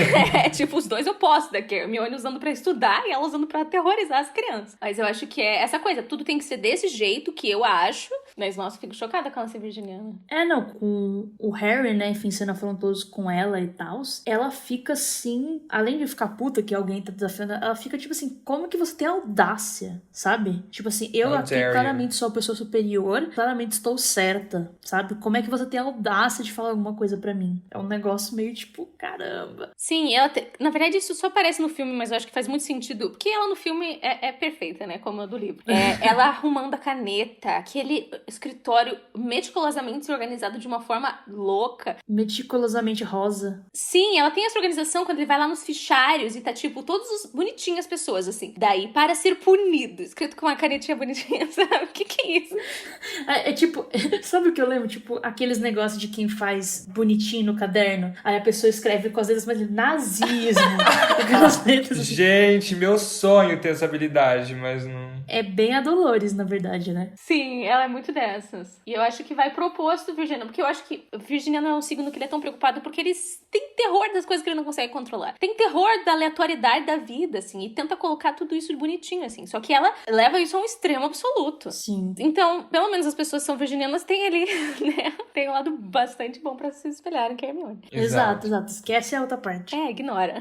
Tipo, os dois opostos daqui. A Hermione usando pra estudar e ela usando pra aterrorizar as crianças. Mas eu acho que é essa coisa. Tudo tem que ser desse jeito, que eu acho. Mas, nossa, eu fico chocada com ela ser virginiana. Não, com o Harry, né, enfim, sendo afrontoso com ela e tal, ela fica assim, além de ficar puta que alguém tá desafiando, ela fica tipo assim, como que você tem audácia, sabe? Tipo assim, eu aqui claramente sou a pessoa superior, claramente estou certa, sabe? Como é que você tem audácia de falar alguma coisa pra mim? É um negócio meio tipo, caramba. Sim, na verdade isso só aparece no filme, mas eu acho que faz muito sentido, porque ela no filme é perfeita, né, como a do livro. Ela arrumando a caneta, aquele escritório meticulosamente organizado de uma forma louca. Meticulosamente rosa. Sim, ela tem essa organização quando ele vai lá nos fichários e tá, tipo, todos os bonitinhos as pessoas, assim. Daí, para ser punido, escrito com uma canetinha bonitinha, sabe? O que é isso? Tipo, sabe o que eu lembro? Tipo, aqueles negócios de quem faz bonitinho no caderno, aí a pessoa escreve com as letras mais nazismo, aquelas letras assim. Gente, meu sonho ter essa habilidade, mas não... É bem a Dolores, na verdade, né? Sim, ela é muito dessas. E eu acho que vai pro oposto do virginiano, porque eu acho que o virginiano é um signo que ele é tão preocupado porque ele tem terror das coisas que ele não consegue controlar. Tem terror da aleatoriedade da vida, assim, e tenta colocar tudo isso de bonitinho, assim. Só que ela leva isso a um extremo absoluto. Sim. Então, pelo menos as pessoas que são virginianas têm ali, né? Tem um lado bastante bom pra se espelharem, que é a Hermione. Exato. Esquece a outra parte. Ignora.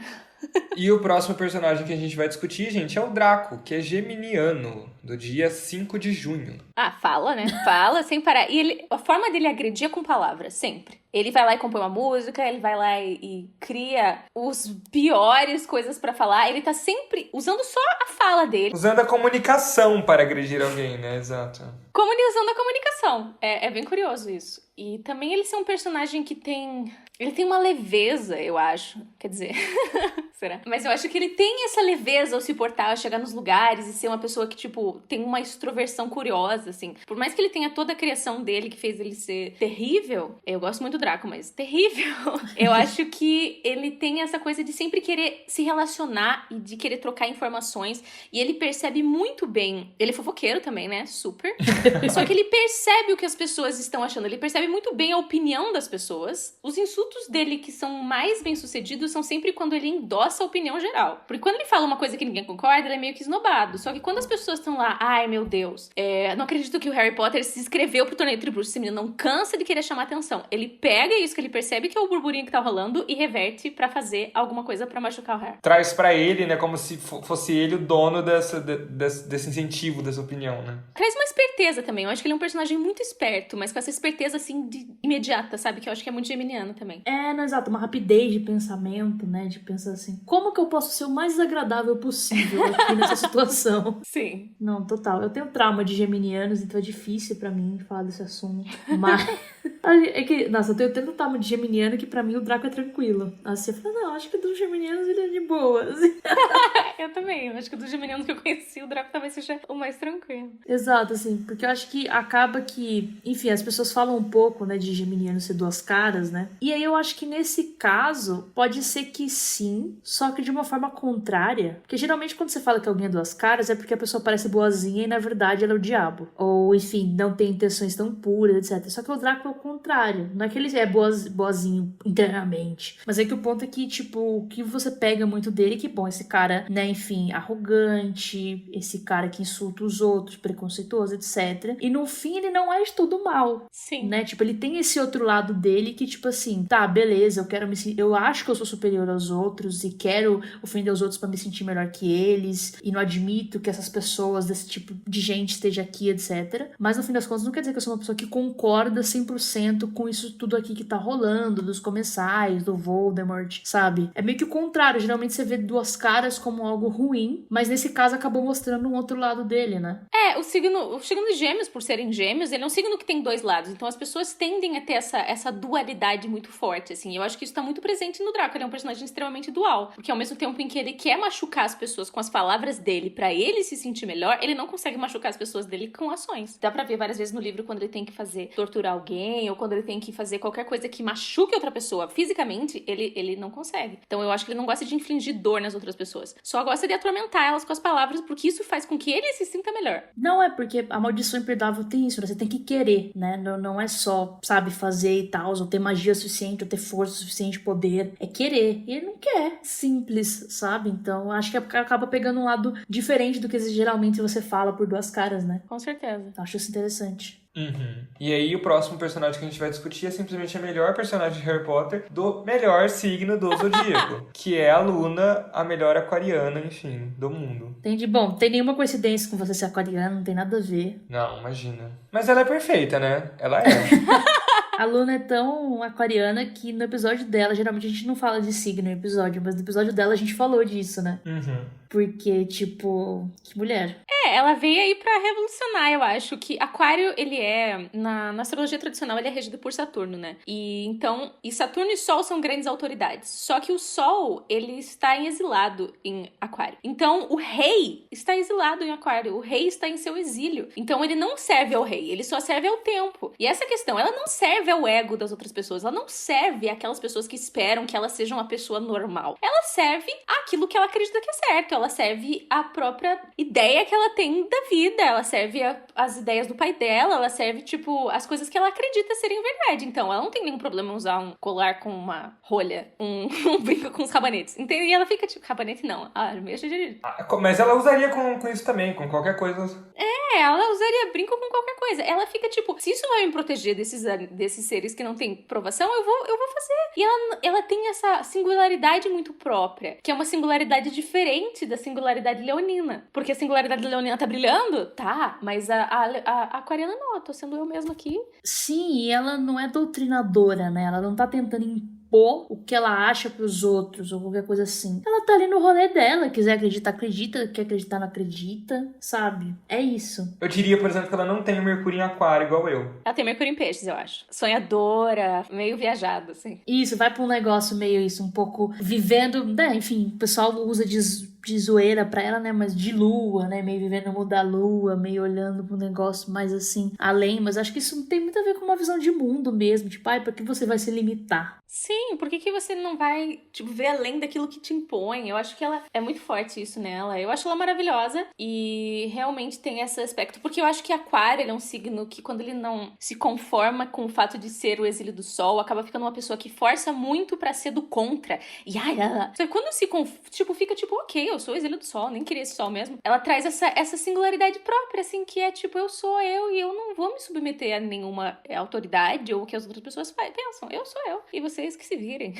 E o próximo personagem que a gente vai discutir, gente, é o Draco, que é geminiano, do dia 5 de junho. Fala, né? Fala sem parar. E a forma dele agredir é com palavras, sempre. Ele vai lá e compõe uma música, ele vai lá e cria os piores coisas pra falar. Ele tá sempre usando só a fala dele. Usando a comunicação para agredir alguém, né? Exato. Usando a comunicação. É bem curioso isso. E também ele ser um personagem que tem Ele tem uma leveza, eu acho. Quer dizer, será? Mas eu acho que ele tem essa leveza ao se portar, ao chegar nos lugares e ser uma pessoa que, tipo, tem uma extroversão curiosa, assim. Por mais que ele tenha toda a criação dele que fez ele ser terrível, eu gosto muito do Draco, mas terrível, eu acho que ele tem essa coisa de sempre querer se relacionar e de querer trocar informações. E ele percebe muito bem. Ele é fofoqueiro também, né? Super. Só que ele percebe o que as pessoas estão achando. Ele percebe muito bem a opinião das pessoas. Os insultos dele que são mais bem-sucedidos são sempre quando ele endossa a opinião geral. Porque quando ele fala uma coisa que ninguém concorda, ele é meio que esnobado. Só que quando as pessoas estão lá, ai meu Deus, não acredito que o Harry Potter se inscreveu pro torneio Tribruxo, esse menino não cansa de querer chamar atenção. Ele pega isso que ele percebe que é o burburinho que tá rolando e reverte pra fazer alguma coisa pra machucar o Harry. Traz pra ele, né, como se fosse ele o dono desse incentivo, dessa opinião, né? Traz uma esperteza também. Eu acho que ele é um personagem muito esperto, mas com essa esperteza, assim, imediata, sabe? Que eu acho que é muito geminiano também. Não, exato, uma rapidez de pensamento, né? De pensar assim, como que eu posso ser o mais desagradável possível aqui nessa situação? Sim. Não, total. Eu tenho trauma de geminianos, então é difícil pra mim falar desse assunto. Mas é que, nossa, eu tenho tanto trauma de geminiano que pra mim o Draco é tranquilo. Assim, eu falo, não, acho que dos geminianos ele é de boa. Assim. Eu também. Eu acho que dos geminianos que eu conheci, o Draco talvez seja o mais tranquilo. Exato, assim, porque eu acho que acaba que, enfim, as pessoas falam um pouco, né, de geminiano ser duas caras, né? E aí eu acho que nesse caso, pode ser que sim, só que de uma forma contrária. Porque geralmente quando você fala que alguém é duas caras, é porque a pessoa parece boazinha e na verdade ela é o diabo. Ou, enfim, não tem intenções tão puras, etc. Só que o Draco é o contrário. Não é que ele é boazinho internamente. Mas é que o ponto é que, tipo, o que você pega muito dele é que, bom, esse cara, né, enfim, arrogante, esse cara que insulta os outros, preconceituoso, etc. E no fim ele não é de tudo mal. Sim. Né? Tipo, ele tem esse outro lado dele que, tipo assim, tá, beleza, eu acho que eu sou superior aos outros e quero ofender os outros pra me sentir melhor que eles e não admito que essas pessoas desse tipo de gente esteja aqui, etc. Mas no fim das contas não quer dizer que eu sou uma pessoa que concorda 100% com isso tudo aqui que tá rolando, dos comensais, do Voldemort, sabe? É meio que o contrário, geralmente você vê duas caras como algo ruim, mas nesse caso acabou mostrando um outro lado dele, né? O signo de Gêmeos, por serem gêmeos, ele é um signo que tem dois lados, então as pessoas tendem a ter essa dualidade muito forte, assim. Eu acho que isso tá muito presente no Draco, ele é um personagem extremamente dual, porque ao mesmo tempo em que ele quer machucar as pessoas com as palavras dele pra ele se sentir melhor, ele não consegue machucar as pessoas dele com ações. Dá pra ver várias vezes no livro quando ele tem que torturar alguém, ou quando ele tem que fazer qualquer coisa que machuque outra pessoa fisicamente, ele não consegue. Então eu acho que ele não gosta de infligir dor nas outras pessoas, só gosta de atormentar elas com as palavras, porque isso faz com que ele se sinta melhor. Não é porque a maldição imperdoável tem isso, né? Você tem que querer, né? Não é só, sabe, fazer e tal, ou ter magia suficiente, ou ter força suficiente, poder. É querer. E ele não quer. Simples, sabe? Então, acho que acaba pegando um lado diferente do que geralmente você fala por duas caras, né? Com certeza. Então, acho isso interessante. Uhum. E aí o próximo personagem que a gente vai discutir é simplesmente a melhor personagem de Harry Potter do melhor signo do Zodíaco, que é a Luna, a melhor aquariana, enfim, do mundo. Entendi. Bom, não tem nenhuma coincidência com você ser aquariano, não tem nada a ver. Não, imagina. Mas ela é perfeita, né? Ela é. A Luna é tão aquariana que no episódio dela, geralmente a gente não fala de signo no episódio, mas no episódio dela a gente falou disso, né? Uhum. Porque, tipo, que mulher. Ela veio aí pra revolucionar, eu acho que Aquário, ele é, na astrologia tradicional, ele é regido por Saturno, né? E Saturno e Sol são grandes autoridades. Só que o Sol, ele está exilado em Aquário. Então, o rei está exilado em Aquário. O rei está em seu exílio. Então, ele não serve ao rei, ele só serve ao tempo. E essa questão, ela não serve ao ego das outras pessoas, ela não serve àquelas pessoas que esperam que ela seja uma pessoa normal. Ela serve àquilo que ela acredita que é certo, ela serve à própria ideia que ela tem da vida, ela serve as ideias do pai dela, ela serve, tipo, as coisas que ela acredita serem verdade. Então, ela não tem nenhum problema em usar um colar com uma rolha, um brinco com os rabanetes, entende? E ela fica, tipo, rabanete não, mexa de... Mas ela usaria com isso também, com qualquer coisa. Ela usaria brinco com qualquer coisa. Ela fica, tipo, se isso vai me proteger desses seres que não têm provação, eu vou fazer. E ela tem essa singularidade muito própria, que é uma singularidade diferente da singularidade leonina. Porque a singularidade leonina tá brilhando? Tá, mas a aquariana não, eu tô sendo eu mesma aqui. Sim, e ela não é doutrinadora, né? Ela não tá tentando impor o que ela acha pros outros, ou qualquer coisa assim. Ela tá ali no rolê dela, quiser acreditar, acredita, quer acreditar, não acredita, sabe? É isso. Eu diria, por exemplo, que ela não tem o Mercúrio em aquário igual eu. Ela tem Mercúrio em peixes, eu acho. Sonhadora, meio viajada, assim. Isso, vai pra um negócio meio isso, um pouco vivendo, né, enfim, o pessoal usa de zoeira pra ela, né, mas de lua, né, meio vivendo no mundo da lua, meio olhando pro negócio mais assim, além, mas acho que isso tem muito a ver com uma visão de mundo mesmo, tipo, ai, pra que você vai se limitar? Sim, por que você não vai, tipo, ver além daquilo que te impõe? Eu acho que ela é muito forte isso nela. Eu acho ela maravilhosa e realmente tem esse aspecto. Porque eu acho que Aquário, ele é um signo que quando ele não se conforma com o fato de ser o exílio do Sol, acaba ficando uma pessoa que força muito pra ser do contra. E ai, ela... Quando se, fica tipo, ok, eu sou o exílio do Sol, nem queria esse Sol mesmo. Ela traz essa singularidade própria, assim, que é tipo, eu sou eu e eu não vou me submeter a nenhuma autoridade ou o que as outras pessoas pensam. Eu sou eu. E vocês que se virem.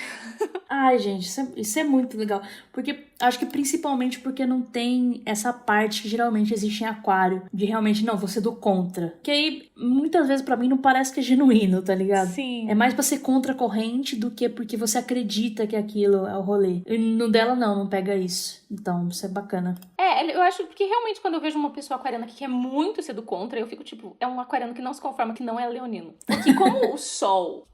Ai, gente, isso é muito legal. Porque, acho que principalmente porque não tem essa parte que geralmente existe em Aquário. De realmente, não, você do contra. Que aí, muitas vezes, pra mim, não parece que é genuíno, tá ligado? Sim. É mais pra ser contra a corrente do que porque você acredita que aquilo é o rolê. E no dela, não pega isso. Então, isso é bacana. Eu acho que realmente quando eu vejo uma pessoa aquariana que quer muito ser do contra, eu fico tipo, é um aquariano que não se conforma, que não é leonino. Porque como o Sol,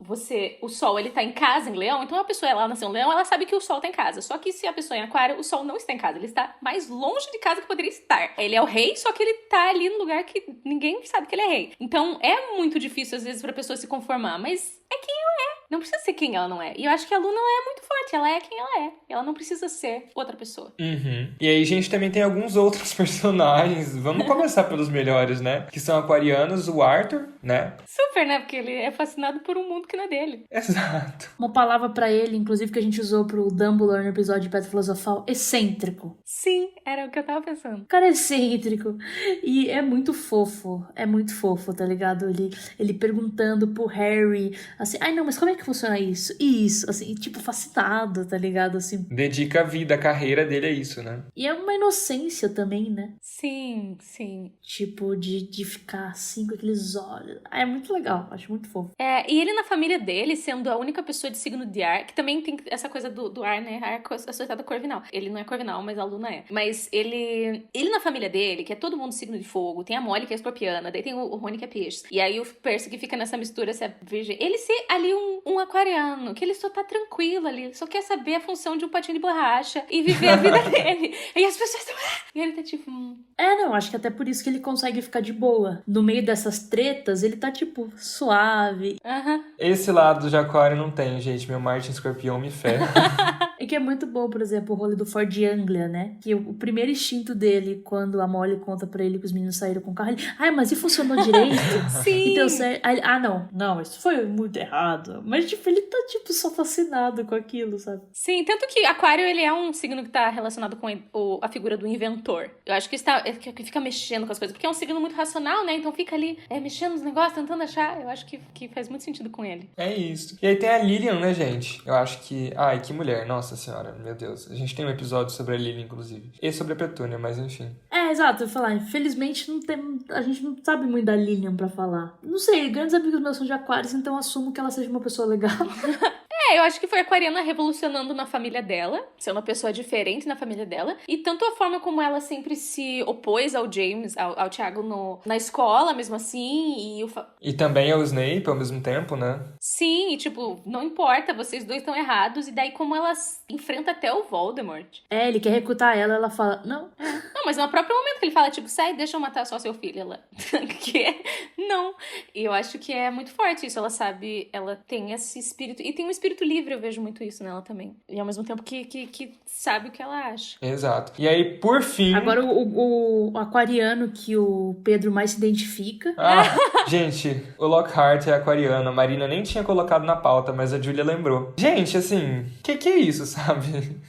ele tá em casa em Leão, então a pessoa, ela nasceu em Leão, ela sabe que o Sol tá em casa. Só que se a pessoa é em Aquário, o Sol não está em casa, ele está mais longe de casa que poderia estar. Ele é o rei, só que ele tá ali no lugar que ninguém sabe que ele é rei. Então é muito difícil às vezes pra pessoa se conformar, mas é quem ela é. Não precisa ser quem ela não é. E eu acho que a Luna, ela é muito forte. Ela é quem ela é. Ela não precisa ser outra pessoa. Uhum. E aí a gente também tem alguns outros personagens. Vamos começar pelos melhores, né? Que são aquarianos. O Arthur, né? Super, né? Porque ele é fascinado por um mundo que não é dele. Exato. Uma palavra pra ele, inclusive, que a gente usou pro Dumbledore no episódio de Pedra Filosofal, excêntrico. Sim, era o que eu tava pensando. O cara é excêntrico. E é muito fofo. É muito fofo, tá ligado? Ele perguntando pro Harry, assim, ai não, mas como é que funciona isso? Isso, assim, tipo, fascinado, tá ligado? Assim. Dedica a vida, a carreira dele é isso, né? E é uma inocência também, né? Sim, sim. Tipo, de ficar assim com aqueles olhos. Ah, é muito legal, acho muito fofo. E ele na família dele, sendo a única pessoa de signo de ar, que também tem essa coisa do ar, né? Ar associado a Corvinal. Ele não é Corvinal, mas a Luna é. Mas ele na família dele, que é todo mundo signo de fogo, tem a Molly, que é escorpiana, daí tem o Rony, que é peixe. E aí o Percy, que fica nessa mistura, se é virgem. Ele ser ali um aquariano, que ele só tá tranquilo ali, ele só quer saber a função de um patinho de borracha e viver a vida dele. E as pessoas estão... E ele tá tipo... Não, acho que até por isso que ele consegue ficar de boa. No meio dessas tretas, ele tá, tipo, suave. Aham. Esse lado de aquário não tem, gente. Meu Marte escorpião me ferra. E que é muito bom, por exemplo, o rolê do Ford Anglia, né? Que o primeiro instinto dele, quando a Molly conta pra ele que os meninos saíram com o carro, ele... mas e funcionou direito? Sim. E deu certo. Aí ele, não, isso foi muito errado. Mas, tipo, ele tá, tipo, só fascinado com aquilo, sabe? Sim, tanto que Aquário, ele é um signo que tá relacionado com a figura do inventor. Eu acho que que fica mexendo com as coisas, porque é um signo muito racional, né? Então fica ali mexendo nos negócios, tentando achar. Eu acho que faz muito sentido com ele. É isso. E aí tem a Lilian, né, gente? Eu acho que... Ai, que mulher. Nossa senhora, meu Deus. A gente tem um episódio sobre a Lilian, inclusive. E sobre a Petúnia, mas enfim. Exato. Eu ia falar, infelizmente a gente não sabe muito da Lilian pra falar. Não sei, grandes amigos meus são de Aquários, então eu assumo que ela seja uma pessoa legal. Eu acho que foi a aquariana revolucionando na família dela, sendo uma pessoa diferente na família dela, e tanto a forma como ela sempre se opôs ao James, ao Tiago na escola, mesmo assim, E também ao Snape ao mesmo tempo, né? Sim, e tipo, não importa, vocês dois estão errados, e daí como ela enfrenta até o Voldemort. Ele quer recrutar ela fala, não. Não, mas no próprio momento que ele fala, tipo, sai, deixa eu matar só seu filho, ela, não. E eu acho que é muito forte isso, ela sabe, ela tem esse espírito, e tem um espírito livre, eu vejo muito isso nela também. E ao mesmo tempo que sabe o que ela acha. Exato. E aí, por fim... Agora, o aquariano que o Pedro mais se identifica. Gente, o Lockhart é aquariano. A Marina nem tinha colocado na pauta, mas a Julia lembrou. Gente, assim, que é isso, sabe?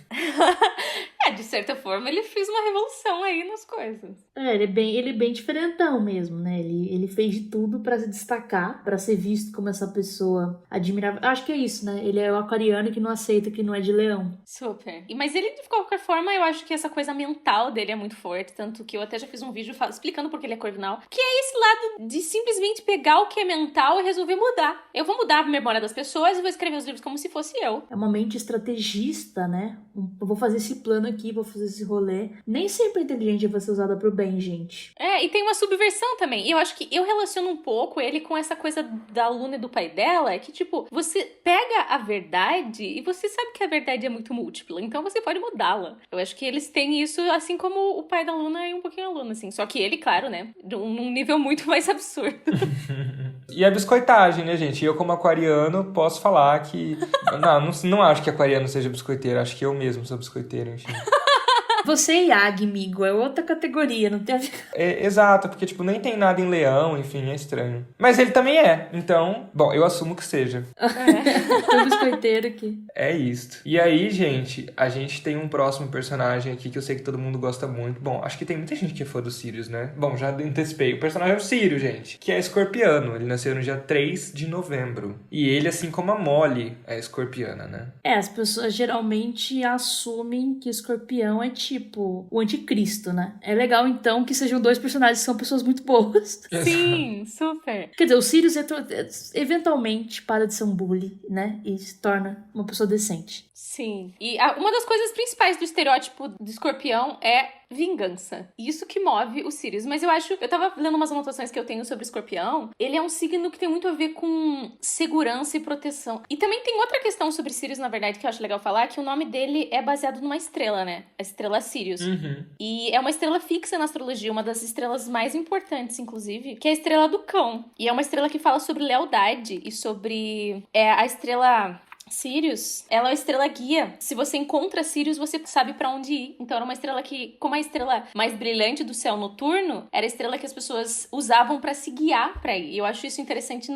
De certa forma, ele fez uma revolução aí nas coisas. Ele é bem diferentão mesmo, né? Ele fez de tudo pra se destacar, pra ser visto como essa pessoa admirável. Acho que é isso, né? Ele é o aquariano que não aceita que não é de leão. Super. Mas ele, de qualquer forma, eu acho que essa coisa mental dele é muito forte, tanto que eu até já fiz um vídeo explicando por que ele é corvinal, que é esse lado de simplesmente pegar o que é mental e resolver mudar. Eu vou mudar a memória das pessoas e vou escrever os livros como se fosse eu. É uma mente estrategista, né? Eu vou fazer esse plano aqui, vou fazer esse rolê. Nem sempre a inteligência vai ser usada pro bem, gente. E tem uma subversão também. E eu acho que eu relaciono um pouco ele com essa coisa da Luna e do pai dela, que tipo, você pega a verdade e você sabe que a verdade é muito múltipla, então você pode mudá-la. Eu acho que eles têm isso, assim como o pai da Luna e um pouquinho a Luna, assim. Só que ele, claro, né, num nível muito mais absurdo. E a biscoitagem, né, gente? Eu, como aquariano, posso falar que... não acho que aquariano seja biscoiteiro. Acho que eu mesmo sou biscoiteiro, enfim. Você e Yag, amigo, é outra categoria, não tem a ver. Exato, porque, tipo, nem tem nada em leão, enfim, é estranho. Mas ele também é, então... Bom, eu assumo que seja. Tem um biscoiteiro aqui. É isto. E aí, gente, a gente tem um próximo personagem aqui que eu sei que todo mundo gosta muito. Bom, acho que tem muita gente que é fã do Sirius, né? Bom, já antecipei. O personagem é o Sirius, gente, que é escorpiano. Ele nasceu no dia 3 de novembro. E ele, assim como a Molly, é escorpiana, né? As pessoas geralmente assumem que escorpião é tipo o anticristo, né? É legal, então, que sejam dois personagens que são pessoas muito boas. Sim, super. Quer dizer, o Sirius eventualmente para de ser um bully, né? E se torna uma pessoa decente. Sim. E uma das coisas principais do estereótipo do escorpião é vingança. Isso que move o Sirius. Mas eu tava lendo umas anotações que eu tenho sobre o escorpião. Ele é um signo que tem muito a ver com segurança e proteção. E também tem outra questão sobre Sirius, na verdade, que eu acho legal falar, que o nome dele é baseado numa estrela, né? A estrela Sirius. Uhum. E é uma estrela fixa na astrologia, uma das estrelas mais importantes, inclusive, que é a estrela do cão. E é uma estrela que fala sobre lealdade e sobre... a estrela... Sirius, ela é uma estrela guia. Se você encontra Sirius, você sabe pra onde ir. Então era uma estrela que, como a estrela mais brilhante do céu noturno, era a estrela que as pessoas usavam pra se guiar pra ir. E eu acho isso interessante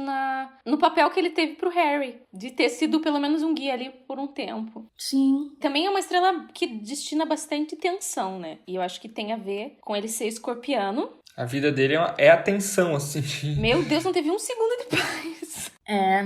no papel que ele teve pro Harry, de ter sido pelo menos um guia ali por um tempo. Sim. Também é uma estrela que destina bastante tensão, né? E eu acho que tem a ver com ele ser escorpiano. A vida dele é a tensão, assim. Meu Deus, não teve um segundo de paz.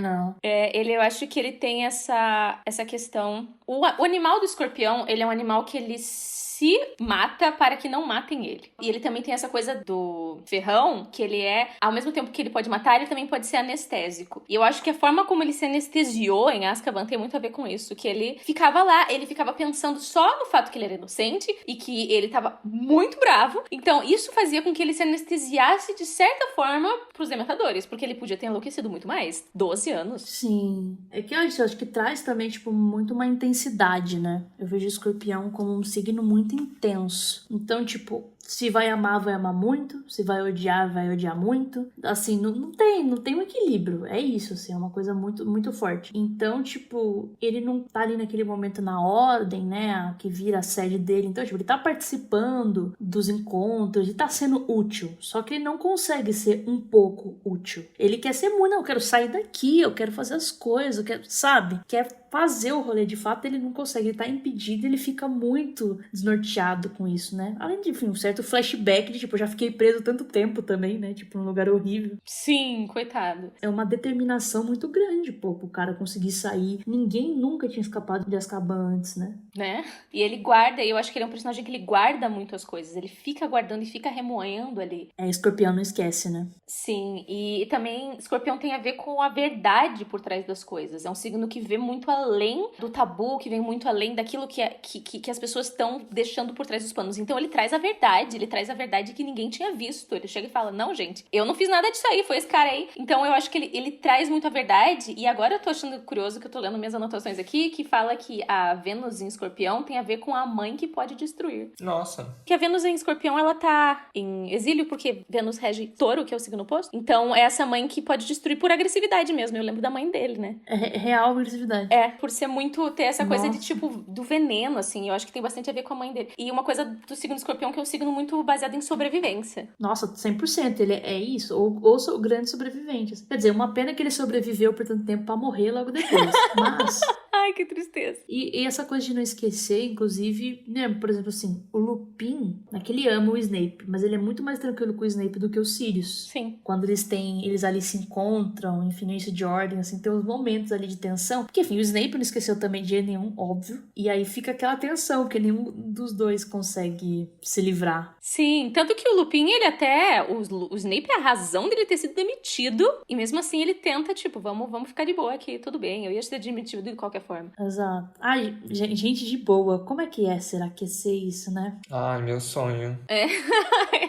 Não. Eu acho que ele tem essa questão. O animal do escorpião, ele é um animal que ele se mata para que não matem ele. E ele também tem essa coisa do ferrão, que ele ao mesmo tempo que ele pode matar, ele também pode ser anestésico. E eu acho que a forma como ele se anestesiou em Azkaban tem muito a ver com isso, que ele ficava lá, ele ficava pensando só no fato que ele era inocente e que ele tava muito bravo. Então, isso fazia com que ele se anestesiasse de certa forma pros dementadores, porque ele podia ter enlouquecido muito mais. 12 anos. Sim. É que eu acho que traz também, tipo, muito uma intensidade, né? Eu vejo o escorpião como um signo muito intenso. Então, tipo, se vai amar muito. Se vai odiar muito. Assim, não tem um equilíbrio. É isso, assim, é uma coisa muito, muito forte. Então, tipo, ele não tá ali naquele momento na ordem, né, que vira a sede dele. Então, tipo, ele tá participando dos encontros e tá sendo útil. Só que ele não consegue ser um pouco útil. Ele quer ser muito, não, eu quero sair daqui, eu quero fazer as coisas, eu quero, sabe? Quer fazer o rolê de fato, ele não consegue, ele tá impedido, ele fica muito desnorteado com isso, né? Além de, enfim, um certo flashback de, tipo, eu já fiquei preso tanto tempo também, né? Tipo, num lugar horrível. Sim, coitado. É uma determinação muito grande, pô, pro cara conseguir sair. Ninguém nunca tinha escapado de Azkaban antes, né? Né? E ele guarda, eu acho que ele é um personagem que ele guarda muito as coisas, ele fica guardando e fica remoendo ali. Escorpião não esquece, né? Sim, e também Escorpião tem a ver com a verdade por trás das coisas. É um signo que vê muito além do tabu, que vem muito além daquilo que as pessoas estão deixando por trás dos panos. Então ele traz a verdade que ninguém tinha visto. Ele chega e fala, não, gente, eu não fiz nada disso aí, foi esse cara aí. Então eu acho que ele traz muito a verdade, e agora eu tô achando curioso que eu tô lendo minhas anotações aqui, que fala que a Vênus em Escorpião tem a ver com a mãe que pode destruir. Nossa. Que a Vênus em Escorpião, ela tá em exílio, porque Vênus rege Touro, que é o signo oposto. Então é essa mãe que pode destruir por agressividade mesmo. Eu lembro da mãe dele, né? É real agressividade. Por ser muito, ter essa coisa de tipo, do veneno, assim. Eu acho que tem bastante a ver com a mãe dele. E uma coisa do signo Escorpião, que é um signo muito baseado em sobrevivência. Nossa, 100%. Ele é isso. Ou sou grande sobrevivente. Quer dizer, uma pena que ele sobreviveu por tanto tempo pra morrer logo depois. Mas... Ai, que tristeza. E essa coisa de não esquecer, inclusive, né, por exemplo, assim, o Lupin, né, que ele ama o Snape, mas ele é muito mais tranquilo com o Snape do que o Sirius. Sim. Quando eles ali se encontram, enfim, no início de ordem, assim, tem uns momentos ali de tensão. Porque, enfim, o Snape não esqueceu também de jeito nenhum, óbvio. E aí fica aquela tensão, que nenhum dos dois consegue se livrar. Sim, tanto que o Lupin, ele até... O Snape é a razão dele ter sido demitido. E mesmo assim ele tenta, tipo, vamos ficar de boa aqui, tudo bem. Eu ia ser demitido de qualquer forma. Exato. Ai, gente de boa. Como é que é, será que é ser isso, né? Ai, meu sonho. É,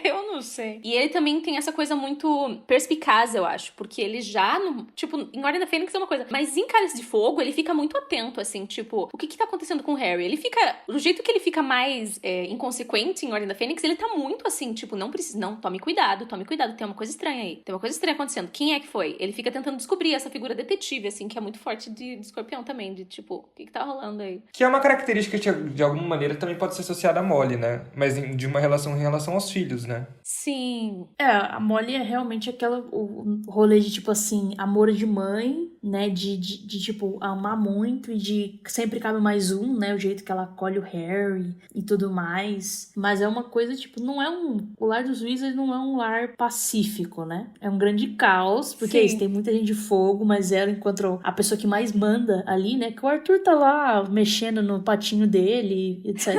eu não sei. E ele também tem essa coisa muito perspicaz, eu acho. Porque ele já, tipo, em Ordem da Fênix é uma coisa. Mas em Cálice de Fogo, ele fica muito atento, assim, tipo, o que tá acontecendo com o Harry? Ele fica, do jeito que ele fica mais inconsequente em Ordem da Fênix, ele tá muito assim, tipo, não precisa, não, tome cuidado, tem uma coisa estranha aí. Tem uma coisa estranha acontecendo. Quem é que foi? Ele fica tentando descobrir essa figura detetive, assim, que é muito forte de Escorpião também, de tipo, o que tá rolando aí? Que é uma característica que, de alguma maneira, também pode ser associada à Molly, né? Mas de uma relação em relação aos filhos, né? Sim. A Molly é realmente o rolê de, tipo assim, amor de mãe, né? De tipo, amar muito e de sempre cabe mais um, né? O jeito que ela acolhe o Harry e tudo mais. Mas é uma coisa, tipo, o lar dos Weasley não é um lar pacífico, né? É um grande caos, porque é isso, tem muita gente de fogo, mas ela encontrou a pessoa que mais manda ali, né? Que o Arthur tá lá mexendo no patinho dele, etc.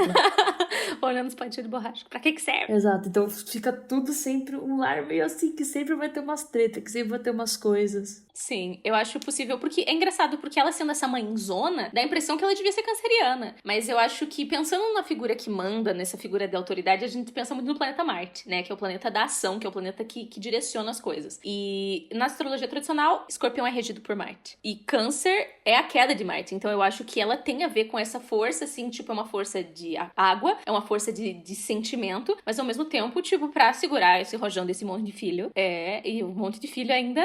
Olhando os patinhos de borracha. Pra que serve? Exato, então fica tudo sempre um lar meio assim, que sempre vai ter umas tretas, que sempre vai ter umas coisas. Sim, eu acho possível, porque é engraçado, porque ela sendo essa mãezona, dá a impressão que ela devia ser canceriana. Mas eu acho que, pensando na figura que manda, nessa figura de autoridade, a gente pensa muito no planeta Marte, né? Que é o planeta da ação, que é o planeta que direciona as coisas. E na astrologia tradicional, Escorpião é regido por Marte. E Câncer é a queda de Marte. Então eu acho que ela tem a ver com essa força, assim, tipo, é uma força de água, é uma força de sentimento, mas ao mesmo tempo, tipo, pra segurar esse rojão desse monte de filho. E um monte de filho ainda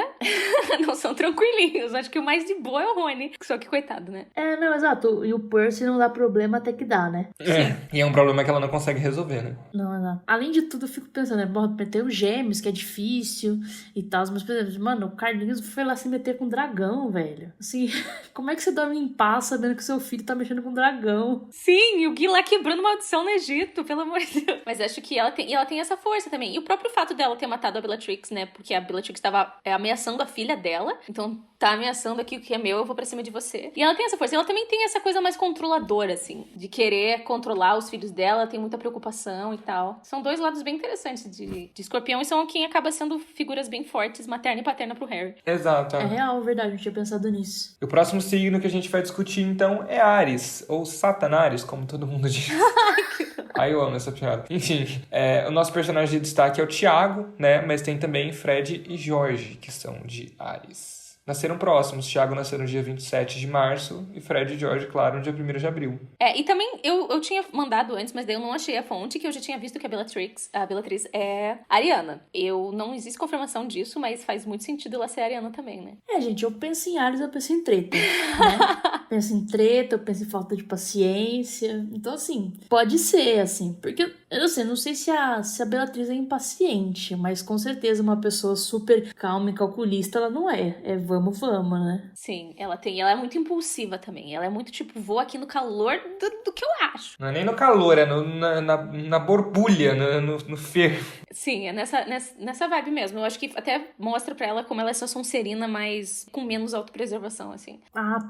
não são tranquilinhos. Acho que o mais de boa é o Rony. Só que coitado, né? Não, exato. E o Percy não dá problema até que dá, né? E é um problema que ela não consegue resolver, né? Não, exato. Além de tudo, eu fico pensando, né? Tem os gêmeos, que é difícil e tal. Mas, por exemplo, mano, o Carlinhos foi lá se meter com um dragão, velho. Assim, como é que você dorme em paz sabendo que seu filho tá mexendo com um dragão? Sim, e o Gui lá quebrando maldição no Egito, pelo amor de Deus. Mas acho que ela tem essa força também. E o próprio fato dela ter matado a Bellatrix, né? Porque a Bellatrix tava ameaçando a filha dela. Então, tá ameaçando aqui o que é meu, eu vou pra cima de você. E ela tem essa força. E ela também tem essa coisa mais controladora, assim. De querer controlar os filhos dela, tem muita preocupação e tal. São dois lados bem interessantes de Escorpião. E são quem acaba sendo figuras bem fortes, materna e paterna pro Harry. Exato. É real, verdade. Não tinha pensado nisso. O próximo signo que a gente vai discutir, então, é Áries. Ou Satanares, como todo mundo diz. Ai, eu amo essa piada. Enfim, o nosso personagem de destaque é o Tiago, né? Mas tem também Fred e Jorge, que são de Áries. Nasceram próximos. Tiago nasceu no dia 27 de março e Fred e George, claro, no dia 1º de abril. E também eu tinha mandado antes, mas daí eu não achei a fonte, que eu já tinha visto que a Bellatrix é ariana. Não existe confirmação disso, mas faz muito sentido ela ser ariana também, né? Gente, eu penso em Ares, eu penso em treta, né? Penso em treta, eu penso em falta de paciência. Então, assim, pode ser, assim. Porque, eu não sei se a Bellatrix é impaciente, mas com certeza uma pessoa super calma e calculista ela não é. Vamos, né? Sim, ela é muito impulsiva também. Ela é muito tipo, vou aqui no calor do que eu acho. Não é nem no calor, é na borbulha, no fervo. Sim, é nessa vibe mesmo. Eu acho que até mostra pra ela como ela é só Sonserina, mas com menos autopreservação, assim.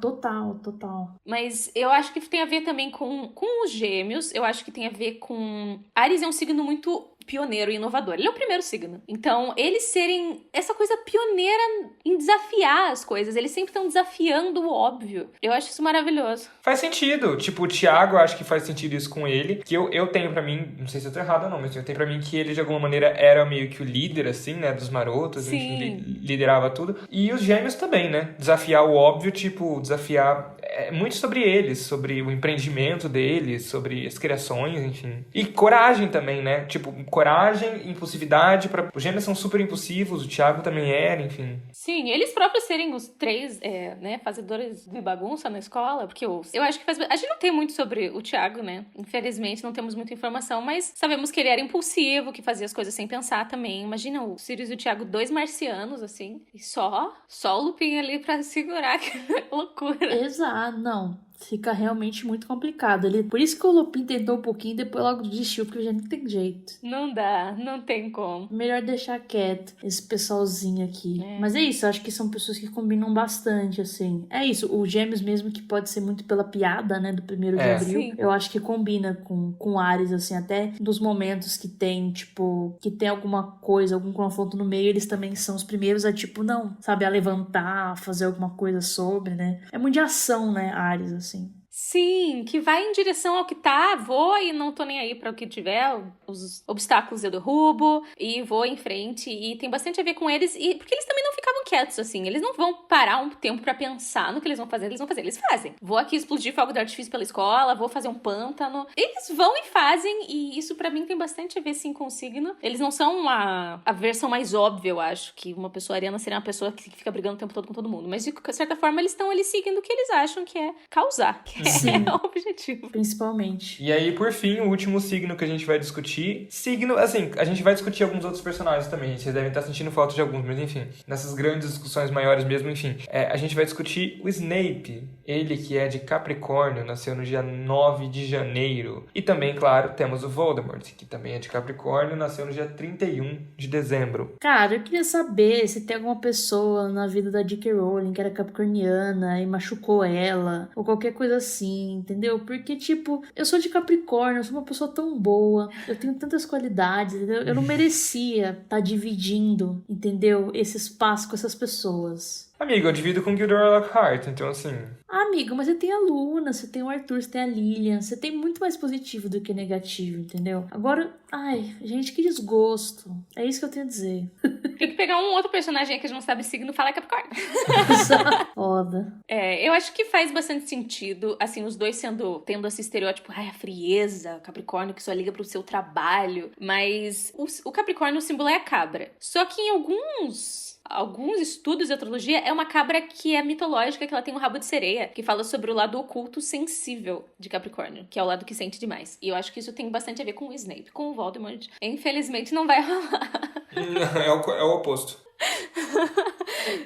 Total. Mas eu acho que tem a ver também com os gêmeos. Eu acho que tem a ver com... Áries é um signo muito pioneiro e inovador. Ele é o primeiro signo. Então, eles serem essa coisa pioneira em desafiar as coisas. Eles sempre estão desafiando o óbvio. Eu acho isso maravilhoso. Faz sentido. Tipo, o Thiago, eu acho que faz sentido isso com ele. Que eu tenho pra mim, não sei se eu tô errado ou não, mas eu tenho pra mim que ele, de alguma maneira, era meio que o líder, assim, né, dos marotos. Sim. Enfim, liderava tudo. E os gêmeos também, né? Desafiar o óbvio, tipo, desafiar... muito sobre eles, sobre o empreendimento deles, sobre as criações, enfim. E coragem também, né? Tipo, coragem, impulsividade. Os gêmeos são super impulsivos, o Thiago também era, enfim. Sim, eles próprios serem os três, né, fazedores de bagunça na escola, porque eu acho que a gente não tem muito sobre o Thiago, né? Infelizmente, não temos muita informação, mas sabemos que ele era impulsivo, que fazia as coisas sem pensar também. Imagina o Sirius e o Thiago, 2 marcianos, assim, e só o Lupin ali pra segurar, que loucura. Exato, não. Fica realmente muito complicado. Por isso que o Lupin tentou um pouquinho e depois logo desistiu, porque já não tem jeito. Não dá, não tem como. Melhor deixar quieto esse pessoalzinho aqui. Mas é isso, eu acho que são pessoas que combinam bastante, assim. É isso, o Gêmeos mesmo, que pode ser muito pela piada, né, do 1º de abril. Sim. Eu acho que combina com Áries, assim, até nos momentos que tem, tipo, que tem alguma coisa, algum confronto no meio, eles também são os primeiros a, tipo, não, sabe, a levantar, a fazer alguma coisa sobre, né. É muito de ação, né, Áries, assim. Sim, que vai em direção ao que tá, vou e não tô nem aí pra o que tiver, os obstáculos eu derrubo e vou em frente, e tem bastante a ver com eles, e porque eles também não ficavam quietos, assim, eles não vão parar um tempo pra pensar no que eles vão fazer, eles fazem. Vou aqui explodir fogo de artifício pela escola, vou fazer um pântano, eles vão e fazem, e isso pra mim tem bastante a ver, sim, com o signo. Eles não são a versão mais óbvia, eu acho, que uma pessoa ariana seria uma pessoa que fica brigando o tempo todo com todo mundo, mas de certa forma eles estão ali seguindo o que eles acham que é causar, Sim. É o objetivo. Principalmente. E aí, por fim, o último signo que a gente vai discutir. Signo, assim, a gente vai discutir alguns outros personagens também. Vocês devem estar sentindo falta de alguns, mas enfim. Nessas grandes discussões maiores mesmo, enfim. A gente vai discutir o Snape. Ele que é de Capricórnio, nasceu no dia 9 de janeiro. E também, claro, temos o Voldemort, que também é de Capricórnio, nasceu no dia 31 de dezembro. Cara, eu queria saber se tem alguma pessoa na vida da J.K. Rowling que era capricorniana e machucou ela, ou qualquer coisa assim, entendeu? Porque, tipo, eu sou de Capricórnio, eu sou uma pessoa tão boa, eu tenho tantas qualidades, entendeu? Eu não merecia estar dividindo, entendeu? Esse espaço com essas pessoas. Amigo, eu divido com Gilderoy Lockhart, então assim... Ah, amigo, mas você tem a Luna, você tem o Arthur, você tem a Lilian, você tem muito mais positivo do que negativo, entendeu? Agora, ai, gente, que desgosto. É isso que eu tenho a dizer. Tem que pegar um outro personagem aí que a gente não sabe signo e falar Capricórnio. Foda. Eu acho que faz bastante sentido, assim, os dois tendo esse estereótipo, a frieza, Capricórnio que só liga pro seu trabalho, mas o Capricórnio, o símbolo é a cabra. Só que em alguns estudos de astrologia, é uma cabra que é mitológica, que ela tem um rabo de sereia, que fala sobre o lado oculto sensível de Capricórnio, que é o lado que sente demais. E eu acho que isso tem bastante a ver com o Snape, com o Voldemort. Infelizmente, não vai rolar. É o oposto.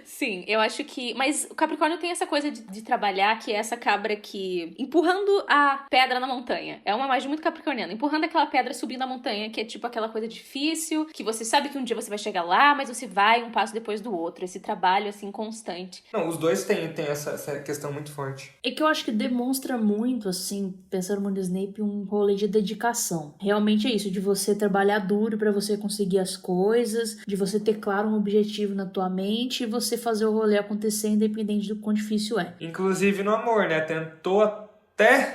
Sim, eu acho que... Mas o Capricórnio tem essa coisa de trabalhar, que é essa cabra que... empurrando a pedra na montanha. É uma imagem muito capricorniana. Empurrando aquela pedra subindo a montanha, que é tipo aquela coisa difícil, que você sabe que um dia você vai chegar lá, mas você vai um passo depois do outro. Esse trabalho, assim, constante. Não, os dois têm essa questão muito forte. É que eu acho que demonstra muito, assim, pensando no Snape, um rolê de dedicação. Realmente é isso, de você trabalhar duro pra você conseguir as coisas, de você ter claro um objetivo na tua mente e você fazer o rolê acontecer independente do quão difícil é. Inclusive no amor, né? Tentou até...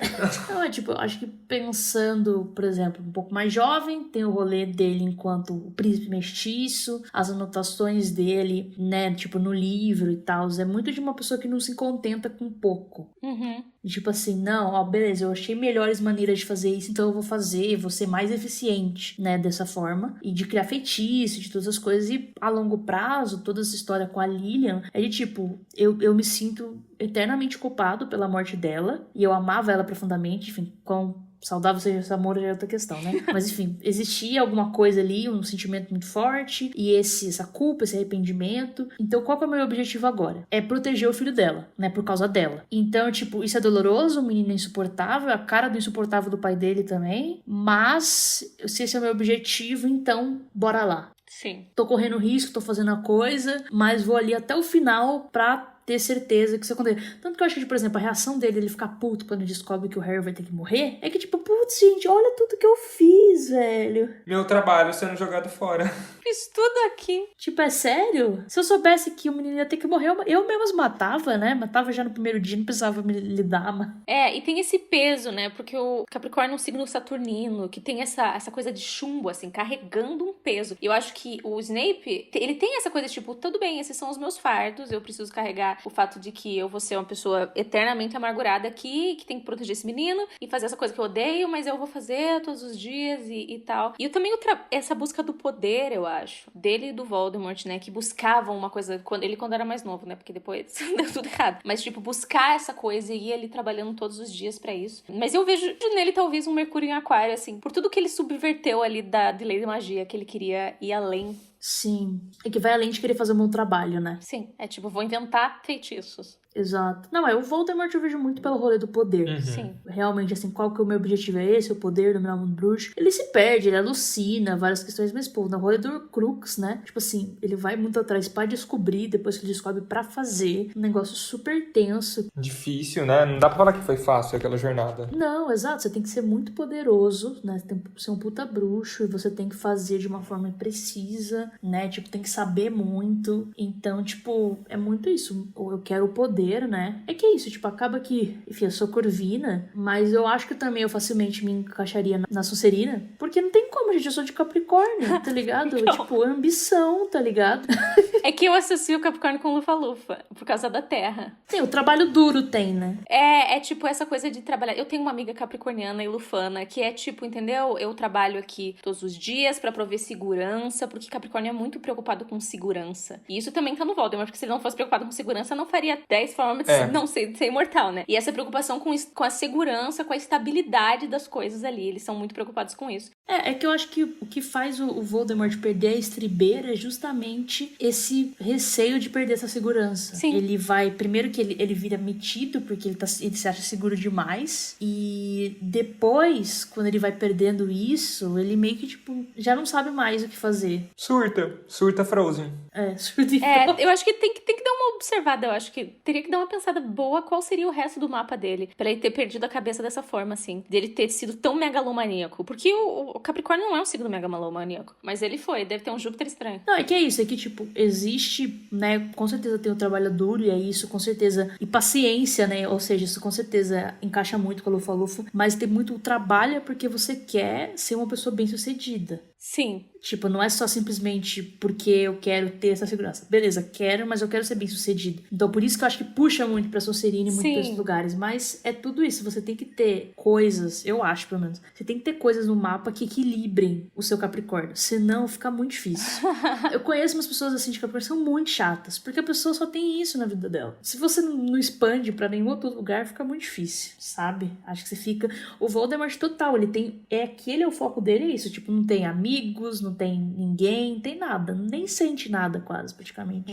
Não, tipo, eu acho que pensando, por exemplo, um pouco mais jovem, tem o rolê dele enquanto o príncipe mestiço, as anotações dele, né, tipo, no livro e tal. É muito de uma pessoa que não se contenta com pouco. Uhum. Tipo assim, não, ó, beleza, eu achei melhores maneiras de fazer isso, então eu vou fazer, vou ser mais eficiente, né, dessa forma. E de criar feitiço, de todas as coisas. E a longo prazo, toda essa história com a Lilian, é de tipo, eu me sinto eternamente culpado pela morte dela, e eu amava ela profundamente, enfim, quão saudável seja esse amor já é outra questão, né? Mas enfim, existia alguma coisa ali, um sentimento muito forte, e essa culpa, esse arrependimento. Então qual que é o meu objetivo agora? É proteger o filho dela, né? Por causa dela. Então, tipo, isso é doloroso, o menino é insuportável, a cara do insuportável do pai dele também, mas se esse é o meu objetivo, então bora lá. Sim. Tô correndo risco, tô fazendo a coisa, mas vou ali até o final pra ter certeza que isso acontece. Tanto que eu acho que, por exemplo, a reação dele, ele ficar puto quando descobre que o Harry vai ter que morrer, é que tipo, putz, gente, olha tudo que eu fiz, velho. Meu trabalho sendo jogado fora. Fiz tudo aqui. Tipo, é sério? Se eu soubesse que o menino ia ter que morrer, eu mesmo matava, né? Matava já no primeiro dia, não precisava me lidar, mas... E tem esse peso, né? Porque o Capricórnio é um signo saturnino, que tem essa coisa de chumbo, assim, carregando um peso. E eu acho que o Snape, ele tem essa coisa, tipo, tudo bem, esses são os meus fardos, eu preciso carregar o fato de que eu vou ser uma pessoa eternamente amargurada aqui, que tem que proteger esse menino e fazer essa coisa que eu odeio, mas eu vou fazer todos os dias e tal. E eu também essa busca do poder, eu acho, dele e do Voldemort, né, que buscavam uma coisa, quando era mais novo, né, porque depois deu tudo errado. Mas, tipo, buscar essa coisa e ir ali trabalhando todos os dias pra isso. Mas eu vejo nele talvez um Mercúrio em Aquário, assim, por tudo que ele subverteu ali de lei de magia, que ele queria ir além. Sim. É que vai além de querer fazer o meu trabalho, né? Sim, é tipo, vou inventar feitiços. Exato. Não, o Voldemort eu vejo muito pelo rolê do poder. Sim. Realmente, assim, qual que é o meu objetivo? É esse, o poder do Mundo Bruxo. Ele se perde, ele alucina várias questões, mas, pô, no rolê do Horcrux, né? Tipo assim, ele vai muito atrás pra descobrir, depois que ele descobre pra fazer. Um negócio super tenso. Difícil, né? Não dá pra falar que foi fácil aquela jornada. Não, exato. Você tem que ser muito poderoso, né? Você tem que ser um puta bruxo e você tem que fazer de uma forma precisa, né? Tipo, tem que saber muito. Então, tipo, é muito isso. Eu quero o poder, né? É que é isso, tipo, acaba que... Enfim, eu sou corvina, mas eu acho que também eu facilmente me encaixaria na Sonserina, porque não tem como, gente. Eu sou de Capricórnio, tá ligado? Então. Tipo, ambição, tá ligado? É que eu associo o Capricórnio com Lufa-Lufa, por causa da Terra. Tem, o trabalho duro tem, né? É tipo essa coisa de trabalhar. Eu tenho uma amiga capricorniana e lufana que é tipo, entendeu? Eu trabalho aqui todos os dias pra prover segurança, porque Capricórnio é muito preocupado com segurança. E isso também tá no Voldemort, porque se ele não fosse preocupado com segurança, não faria 10 formas de não ser imortal, né? E essa preocupação com a segurança, com a estabilidade das coisas ali. Eles são muito preocupados com isso. É que eu acho que o que faz o Voldemort perder a estribeira é justamente esse receio de perder essa segurança. Sim. Ele vai... Primeiro que ele vira metido, porque ele se acha seguro demais. E depois, quando ele vai perdendo isso, ele meio que, tipo, já não sabe mais o que fazer. Surta Frozen. Surdo e Eu acho que tem que dar uma observada. Eu acho que teria que dar uma pensada boa qual seria o resto do mapa dele, pra ele ter perdido a cabeça dessa forma, assim. Dele ter sido tão megalomaníaco. Porque o Capricórnio não é um signo megalomaníaco. Mas ele foi. Deve ter um Júpiter estranho. Não, é que é isso. É que, tipo, existe, né? Com certeza tem o trabalho duro e é isso, com certeza. E paciência, né? Ou seja, isso com certeza encaixa muito com a Lufa-Lufa. Mas tem muito trabalho porque você quer ser uma pessoa bem-sucedida. Sim. Tipo, não é só simplesmente porque eu quero ter essa segurança. Beleza, quero, mas eu quero ser bem-sucedido. Então, por isso que eu acho que puxa muito pra Sonserina e muito pra esses lugares. Mas é tudo isso. Você tem que ter coisas, eu acho, pelo menos. Você tem que ter coisas no mapa que equilibrem o seu Capricórnio. Senão, fica muito difícil. Eu conheço umas pessoas assim de Capricórnio que são muito chatas. Porque a pessoa só tem isso na vida dela. Se você não expande pra nenhum outro lugar, fica muito difícil, sabe? Acho que você fica... O Voldemort total, ele tem... Aquele é o foco dele, é isso. Tipo, não tem amigos, não tem ninguém, não tem nada. Nem sente nada quase, praticamente.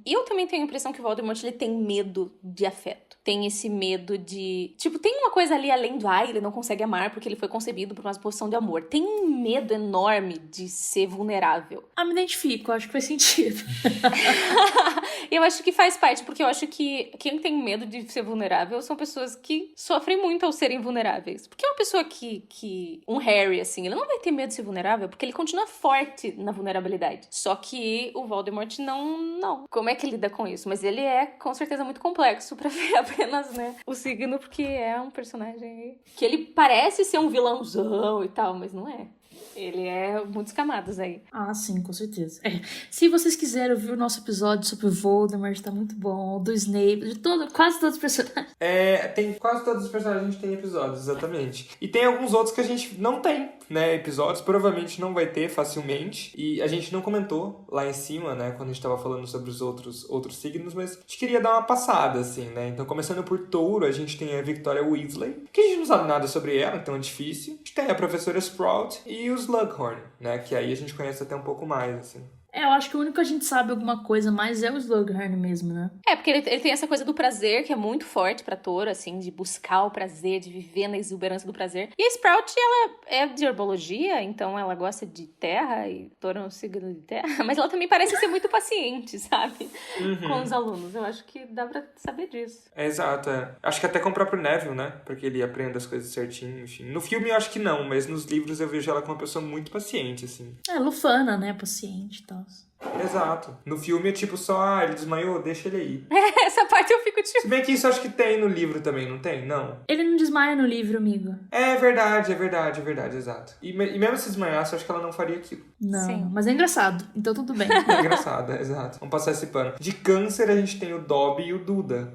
E eu também tenho a impressão que o Voldemort, ele tem medo de afeto. Tem esse medo de... Tipo, tem uma coisa ali além do... ele não consegue amar porque ele foi concebido por uma posição de amor. Tem um medo enorme de ser vulnerável. Me identifico, acho que faz sentido. Eu acho que faz parte, porque eu acho que quem tem medo de ser vulnerável são pessoas que sofrem muito ao serem vulneráveis. Porque uma pessoa que um Harry, assim, ele não vai ter medo de ser vulnerável, porque ele continua forte na vulnerabilidade. Só que o Voldemort não. Como é que ele lida com isso? Mas ele é, com certeza, muito complexo pra ver apenas, né, o signo, porque é um personagem que ele parece ser um vilãozão e tal, mas não é. Ele é muitas camadas aí. Sim, com certeza. Se vocês quiserem ouvir o nosso episódio sobre o Voldemort, tá muito bom. Do Snape, de quase todos os personagens. Tem quase todos os personagens a gente tem episódios, exatamente. E tem alguns outros que a gente não tem, né, episódios. Provavelmente não vai ter facilmente. E a gente não comentou lá em cima, né, quando a gente tava falando sobre os outros signos, mas a gente queria dar uma passada, assim, né. Então, começando por Touro, a gente tem a Victoria Weasley, que a gente não sabe nada sobre ela, então é difícil. A gente tem a Professora Sprout e os Slughorn, né, que aí a gente conhece até um pouco mais, assim. Eu acho que o único que a gente sabe alguma coisa mais é o Slughorn mesmo, né? Porque ele tem essa coisa do prazer, que é muito forte pra Touro, assim, de buscar o prazer, de viver na exuberância do prazer. E a Sprout, ela é de herbologia, então ela gosta de terra, e Touro é um signo de terra, mas ela também parece ser muito paciente, sabe? Com os alunos. Eu acho que dá pra saber disso. Exato, Acho que até com o próprio Neville, né? Porque ele aprende as coisas certinho, enfim. No filme eu acho que não, mas nos livros eu vejo ela como uma pessoa muito paciente, assim. Lufana, né? Paciente e tal. Exato. No filme é tipo só, ele desmaiou, deixa ele aí. Essa parte eu fico tipo... Se bem que isso eu acho que tem no livro também, não tem? Não. Ele não desmaia no livro, amigo. É verdade, exato. E mesmo se desmaiasse, eu acho que ela não faria aquilo. Não, Sim. mas é engraçado, então tudo bem. É engraçado, exato. Vamos passar esse pano. De Câncer a gente tem o Dobby e o Duda.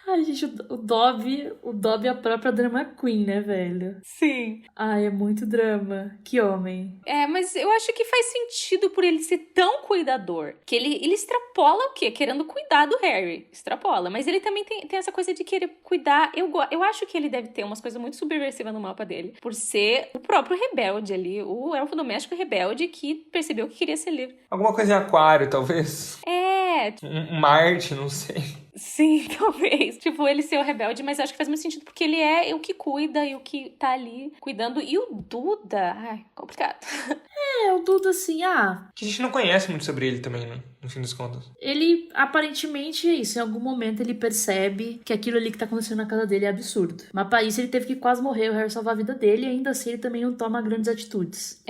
Ai, gente, o Dobby é a própria drama queen, né, velho? Sim. Ai, é muito drama. Que homem. Mas eu acho que faz sentido por ele ser tão cuidador. Que ele extrapola o quê? Querendo cuidar do Harry. Extrapola. Mas ele também tem essa coisa de querer cuidar. Eu acho que ele deve ter umas coisas muito subversivas no mapa dele. Por ser o próprio rebelde ali. O elfo doméstico rebelde que percebeu que queria ser livre. Alguma coisa em Aquário, talvez? Um Marte, não sei. Sim, talvez. Tipo, ele ser o rebelde, mas eu acho que faz muito sentido, porque ele é o que cuida e o que tá ali cuidando. E o Duda, ai, complicado. O Duda, assim, Que a gente não conhece muito sobre ele também, né? No fim das contas. ele aparentemente é isso. Em algum momento ele percebe que aquilo ali que tá acontecendo na casa dele é absurdo. Mas pra isso ele teve que quase morrer, o Harry salvar a vida dele, e ainda assim ele também não toma grandes atitudes.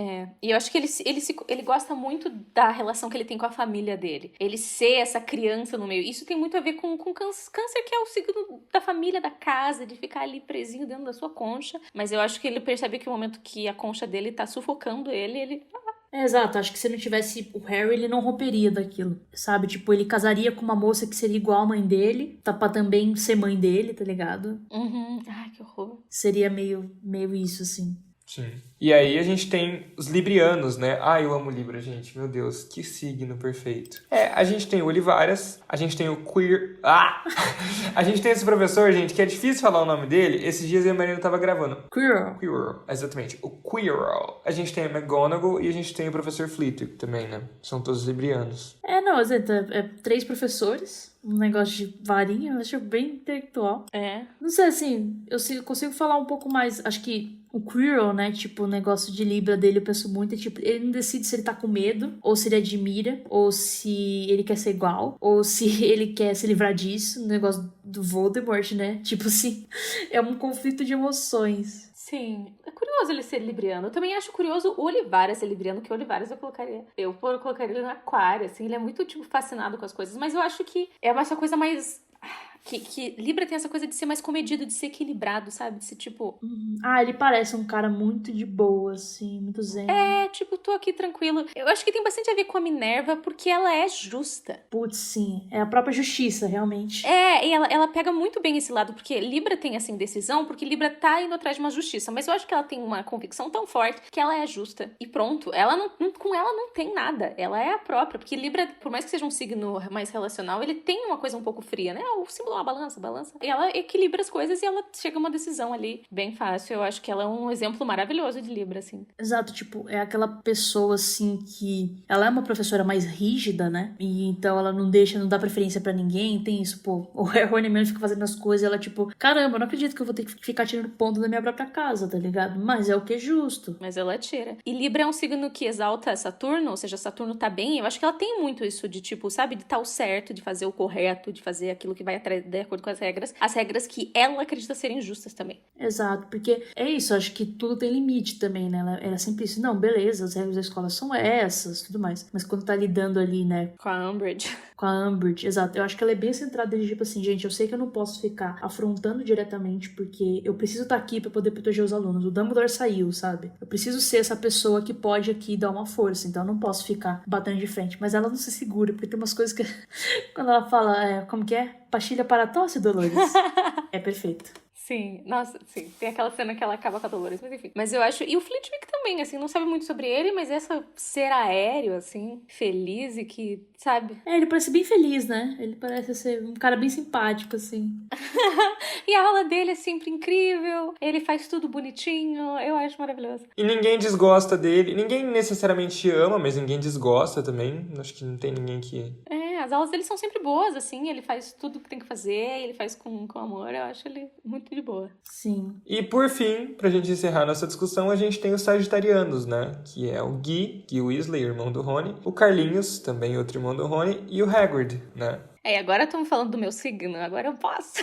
E eu acho que ele gosta muito da relação que ele tem com a família dele. Ele ser essa criança no meio. Isso tem muito a ver com câncer, que é o signo da família, da casa, de ficar ali presinho dentro da sua concha. Mas eu acho que ele percebe que o momento que a concha dele tá sufocando ele... Exato, acho que se não tivesse o Harry, ele não romperia daquilo, sabe? Tipo, ele casaria com uma moça que seria igual a mãe dele, tá pra também ser mãe dele, tá ligado? Uhum. Ai, que horror. Seria meio isso, assim. Sim. E aí a gente tem os librianos, né? Eu amo Libra, gente. Meu Deus, que signo perfeito. A gente tem o Olivarias, a gente tem o Queer... A gente tem esse professor, gente, que é difícil falar o nome dele. Esses dias a Marina tava gravando. Quirrell. Exatamente. O Quirrell. A gente tem a McGonagall e a gente tem o professor Flitwick também, né? São todos librianos. Não, é 3 professores, um negócio de varinha, eu acho bem intelectual. Não sei, assim, eu consigo falar um pouco mais, acho que o Quirrell, né, tipo, o negócio de Libra dele, eu penso muito, tipo, ele não decide se ele tá com medo, ou se ele admira, ou se ele quer ser igual, ou se ele quer se livrar disso, o negócio do Voldemort, né, tipo assim, é um conflito de emoções. Sim, é curioso ele ser libriano. Eu também acho curioso o Olivarias ser libriano, que o Olivarias eu colocaria ele no aquário, assim, ele é muito, tipo, fascinado com as coisas, mas eu acho que é essa coisa mais... Que Libra tem essa coisa de ser mais comedido, de ser equilibrado, sabe? De ser tipo... Ele parece um cara muito de boa, assim, muito zen. Tipo, tô aqui tranquilo. Eu acho que tem bastante a ver com a Minerva, porque ela é justa. Putz, sim. É a própria justiça, realmente. E ela pega muito bem esse lado, porque Libra tem essa indecisão, porque Libra tá indo atrás de uma justiça. Mas eu acho que ela tem uma convicção tão forte que ela é justa. E pronto. Com ela não tem nada. Ela é a própria. Porque Libra, por mais que seja um signo mais relacional, ele tem uma coisa um pouco fria, né? O símbolo é uma balança. E ela equilibra as coisas e ela chega a uma decisão ali bem fácil. Eu acho que ela é um exemplo maravilhoso de Libra, assim. Exato, tipo, é aquela pessoa, assim, que... Ela é uma professora mais rígida, né? E então ela não dá preferência pra ninguém. Tem isso, pô. O Rony mesmo fica fazendo as coisas e ela, tipo... Caramba, eu não acredito que eu vou ter que ficar tirando ponto da minha própria casa, tá ligado? Mas é o que é justo. Mas ela tira. E Libra é um signo que exalta Saturno, ou seja, Saturno tá bem. Eu acho que ela tem muito isso de, tipo, sabe? De estar o certo, de fazer o correto, de fazer aquilo que vai de acordo com as regras que ela acredita serem justas também. Exato, porque é isso, acho que tudo tem limite também, né? Ela sempre disse, não, beleza, as regras da escola são essas, tudo mais. Mas quando tá lidando ali, né? Com a Umbridge. Com a Umbridge, exato. Eu acho que ela é bem centrada de tipo assim, gente, eu sei que eu não posso ficar afrontando diretamente, porque eu preciso estar aqui pra poder proteger os alunos. O Dumbledore saiu, sabe? Eu preciso ser essa pessoa que pode aqui dar uma força, então eu não posso ficar batendo de frente. Mas ela não se segura, porque tem umas coisas que... Quando ela fala, como que é? Pastilha para tosse, Dolores. É perfeito. Sim, nossa, sim. Tem aquela cena que ela acaba com a Dolores, mas enfim. Mas eu acho... E o Flitwick também, assim, não sabe muito sobre ele, mas essa ser aéreo, assim, feliz e que, sabe? Ele parece bem feliz, né? Ele parece ser um cara bem simpático, assim. E a aula dele é sempre incrível, ele faz tudo bonitinho, eu acho maravilhoso. E ninguém desgosta dele, ninguém necessariamente ama, mas ninguém desgosta também. Acho que não tem ninguém que... As aulas dele são sempre boas, assim, ele faz tudo o que tem que fazer, ele faz com amor, eu acho ele muito de boa. Sim. E por fim, pra gente encerrar nossa discussão, a gente tem os Sagitarianos, né? Que é o Gui Weasley, irmão do Rony, o Carlinhos, também outro irmão do Rony, e o Hagrid, né? Agora estamos falando do meu signo, agora eu posso.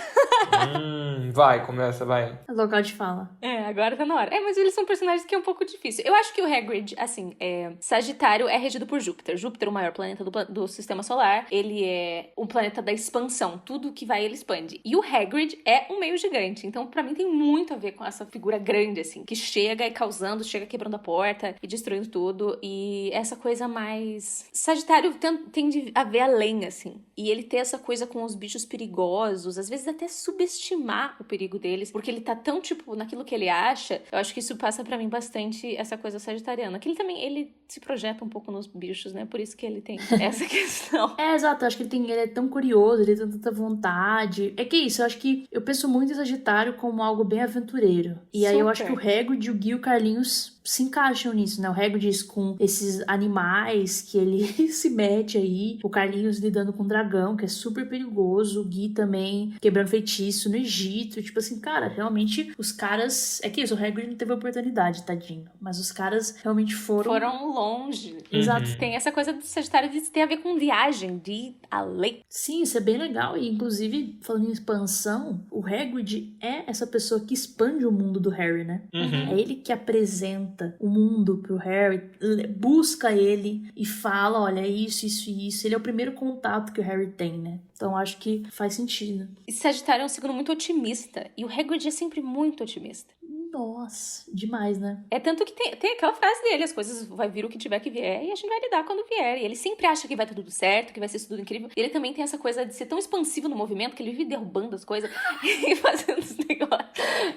Vai, começa, vai. É local de fala. Agora tá na hora. Mas eles são personagens que é um pouco difícil. Eu acho que o Hagrid, assim, Sagitário é regido por Júpiter. Júpiter, o maior planeta do Sistema Solar. Ele é um planeta da expansão. Tudo que vai, ele expande. E o Hagrid é um meio gigante. Então, pra mim, tem muito a ver com essa figura grande, assim, que chega e causando, chega quebrando a porta e destruindo tudo. E essa coisa mais... Sagitário tende a ver além, assim. E ele ter essa coisa com os bichos perigosos, às vezes até subestimar o perigo deles, porque ele tá tão, tipo, naquilo que ele acha. Eu acho que isso passa pra mim bastante essa coisa sagitariana, que ele se projeta um pouco nos bichos, né? Por isso que ele tem essa questão. Exato, eu acho que ele é tão curioso, ele tem tanta vontade. É que é isso, eu penso muito em Sagitário como algo bem aventureiro. E aí eu acho que o Hagrid, o Gui e o Carlinhos se encaixam nisso, né? O Hagrid com esses animais que ele se mete aí, o Carlinhos lidando com o dragão, que é super perigoso, o Gui também quebrando feitiço no Egito, tipo assim, cara, realmente os caras, é que isso, o Hagrid não teve oportunidade, tadinho, mas os caras realmente foram longe. Exato. Tem essa coisa do Sagitário de ter a ver com viagem, de ir além. Sim, isso é bem legal. E, inclusive, falando em expansão, o Hagrid é essa pessoa que expande o mundo do Harry, né? É ele que apresenta o mundo pro Harry, busca ele e fala, olha, isso, isso e isso. Ele é o primeiro contato que o Harry tem, né? Então, acho que faz sentido. E Sagitário é um signo muito otimista. E o Hagrid é sempre muito otimista. Nossa, demais, né? É tanto que tem aquela frase dele, as coisas vai vir o que tiver que vier e a gente vai lidar quando vier. E ele sempre acha que vai estar tudo certo, que vai ser tudo incrível. E ele também tem essa coisa de ser tão expansivo no movimento que ele vive derrubando as coisas e fazendo os negócios.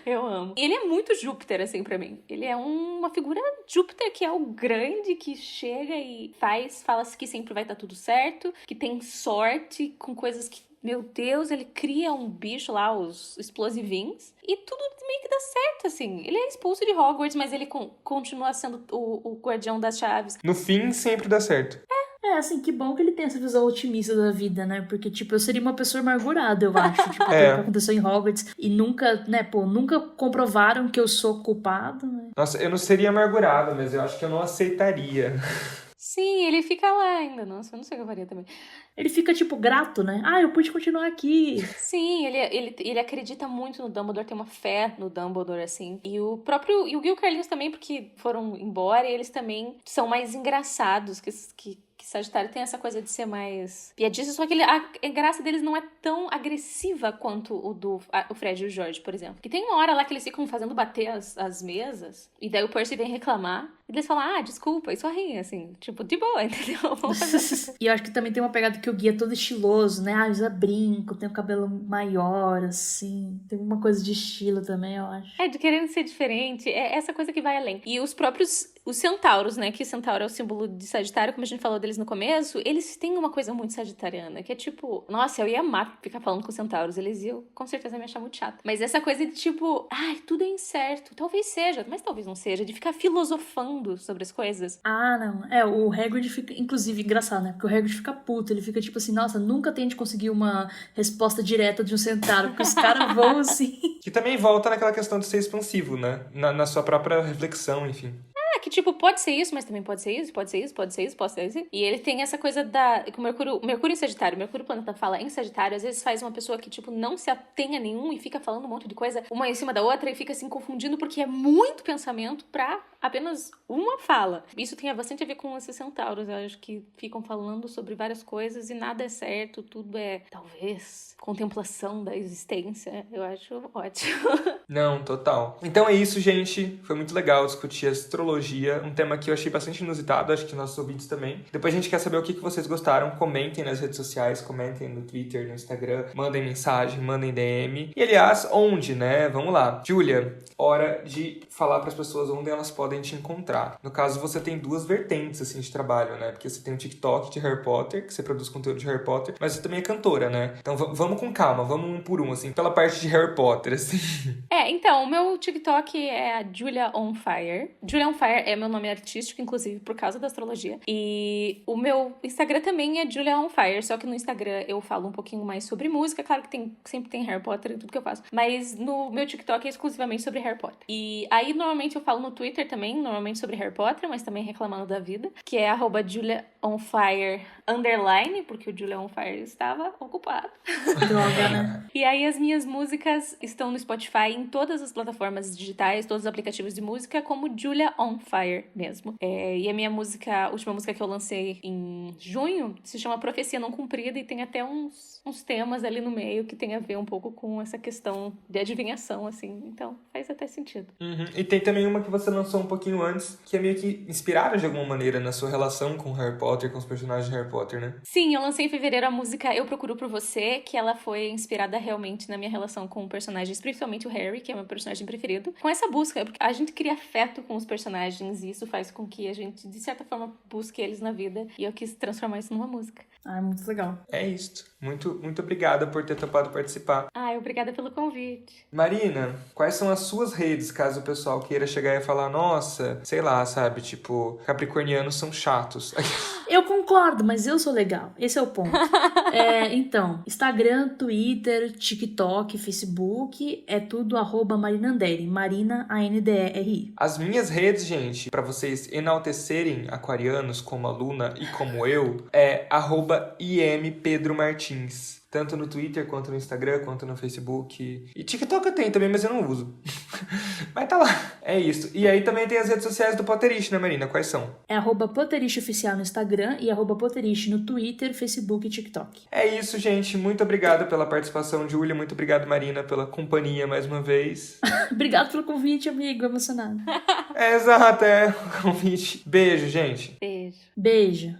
Eu amo. E ele é muito Júpiter, assim, pra mim. Ele é uma figura Júpiter que é o grande, que chega e fala que sempre vai estar tudo certo, que tem sorte com coisas que, meu Deus, ele cria um bicho lá, os explosivinhos, e tudo meio que dá certo, assim. Ele é expulso de Hogwarts, mas ele continua sendo o guardião das chaves. No fim, sempre dá certo. Assim, que bom que ele tem essa visão otimista da vida, né? Porque, tipo, eu seria uma pessoa amargurada, eu acho. Tipo, pelo que aconteceu em Hogwarts. E nunca, né, nunca comprovaram que eu sou culpado, né? Nossa, eu não seria amargurado, mas eu acho que eu não aceitaria. Sim, ele fica lá ainda. Nossa, eu não sei o que eu faria também. Ele fica, tipo, grato, né? Eu pude continuar aqui. Sim, ele acredita muito no Dumbledore, tem uma fé no Dumbledore, assim. E o Gui e o Carlinhos também, porque foram embora, e eles também são mais engraçados, que Sagitário tem essa coisa de ser mais piadista, só que a graça deles não é tão agressiva quanto o Fred e o George, por exemplo. Que tem uma hora lá que eles ficam fazendo bater as mesas, e daí o Percy vem reclamar, e eles falam, desculpa, e só riem, assim, tipo, de boa, entendeu? Vamos fazer. E eu acho que também tem uma pegada que o Gui é todo estiloso, né? Usa brinco, tem o cabelo maior, assim. Tem uma coisa de estilo também, eu acho. De querendo ser diferente, é essa coisa que vai além. E os centauros, né? Que centauro é o símbolo de Sagitário, como a gente falou deles no começo, eles têm uma coisa muito sagitariana, que é tipo, nossa, eu ia amar ficar falando com centauros, eles iam com certeza me achar muito chato. Mas essa coisa de tipo, tudo é incerto, talvez seja, mas talvez não seja, de ficar filosofando sobre as coisas. Não. O Hagrid fica, inclusive, engraçado, né? Porque o Hagrid fica puto, ele fica tipo assim, nossa, nunca tente conseguir uma resposta direta de um centauro, porque os caras vão assim. Que também volta naquela questão de ser expansivo, né? Na sua própria reflexão, enfim. Que tipo, pode ser isso, mas também pode ser isso, pode ser isso, pode ser isso, pode ser isso. E ele tem essa coisa que o Mercúrio em Sagitário, Mercúrio planeta fala em Sagitário, às vezes faz uma pessoa que, tipo, não se atenha a nenhum e fica falando um monte de coisa, uma em cima da outra, e fica assim confundindo, porque é muito pensamento pra apenas uma fala. Isso tem bastante a ver com esses centauros, eu acho que ficam falando sobre várias coisas e nada é certo, tudo é, talvez, contemplação da existência. Eu acho ótimo. Não, total. Então é isso, gente. Foi muito legal discutir astrologia, um tema que eu achei bastante inusitado, acho que nossos ouvintes também. Depois a gente quer saber o que vocês gostaram, comentem nas redes sociais, comentem no Twitter, no Instagram, mandem mensagem, mandem DM. E aliás, onde, né? Vamos lá. Júlia, hora de falar para as pessoas onde elas podem te encontrar. No caso, você tem duas vertentes, assim, de trabalho, né? Porque você tem o TikTok de Harry Potter, que você produz conteúdo de Harry Potter, mas você também é cantora, né? Então vamos com calma, vamos um por um, assim, pela parte de Harry Potter, assim. Então, o meu TikTok é a Julia on Fire. Julia on Fire é meu nome artístico, inclusive, por causa da astrologia. E o meu Instagram também é Julia on Fire, só que no Instagram eu falo um pouquinho mais sobre música. Claro que sempre tem Harry Potter em tudo que eu faço. Mas no meu TikTok é exclusivamente sobre Harry Potter. E aí, normalmente, eu falo no Twitter também, normalmente sobre Harry Potter, mas também reclamando da vida, que é @JuliaOnFire_, porque o Julia on Fire estava ocupado. Droga, né? E aí, as minhas músicas estão no Spotify, em todas as plataformas digitais, todos os aplicativos de música, como Julia on Fire mesmo. E a minha música, a última música que eu lancei em junho, se chama Profecia Não Cumprida, e tem até uns temas ali no meio que tem a ver um pouco com essa questão de adivinhação, assim. Então, faz até sentido. Uhum. E tem também uma que você lançou um pouquinho antes, que é meio que inspirada de alguma maneira na sua relação com Harry Potter, com os personagens de Harry Potter, né? Sim, eu lancei em fevereiro a música Eu Procuro Por Você, que ela foi inspirada realmente na minha relação com personagens, principalmente o Harry, que é meu personagem preferido. Com essa busca, porque a gente cria afeto com os personagens, personagens, e isso faz com que a gente, de certa forma, busque eles na vida. E eu quis transformar isso numa música. Ah, muito legal. É isso. Muito, muito obrigada por ter topado participar. Obrigada pelo convite. Marina, quais são as suas redes, caso o pessoal queira chegar e falar, nossa, sei lá, sabe, tipo, capricornianos são chatos. Eu concordo, mas eu sou legal. Esse é o ponto. Então, Instagram, Twitter, TikTok, Facebook, é tudo @marinanderi. Marina, ANDERI. As minhas redes, gente, pra vocês enaltecerem aquarianos como a Luna e como eu, é @IMPedroMartins. Tanto no Twitter, quanto no Instagram, quanto no Facebook. E TikTok eu tenho também, mas eu não uso. Mas tá lá. É isso. E aí também tem as redes sociais do Potterish, né, Marina? Quais são? É @Potterish oficial no Instagram e @Potterish no Twitter, Facebook e TikTok. É isso, gente. Muito obrigado pela participação, Júlia. Muito obrigado, Marina, pela companhia mais uma vez. Obrigado pelo convite, amigo. Emocionado. Exato, é o convite. Beijo, gente. Beijo. Beijo.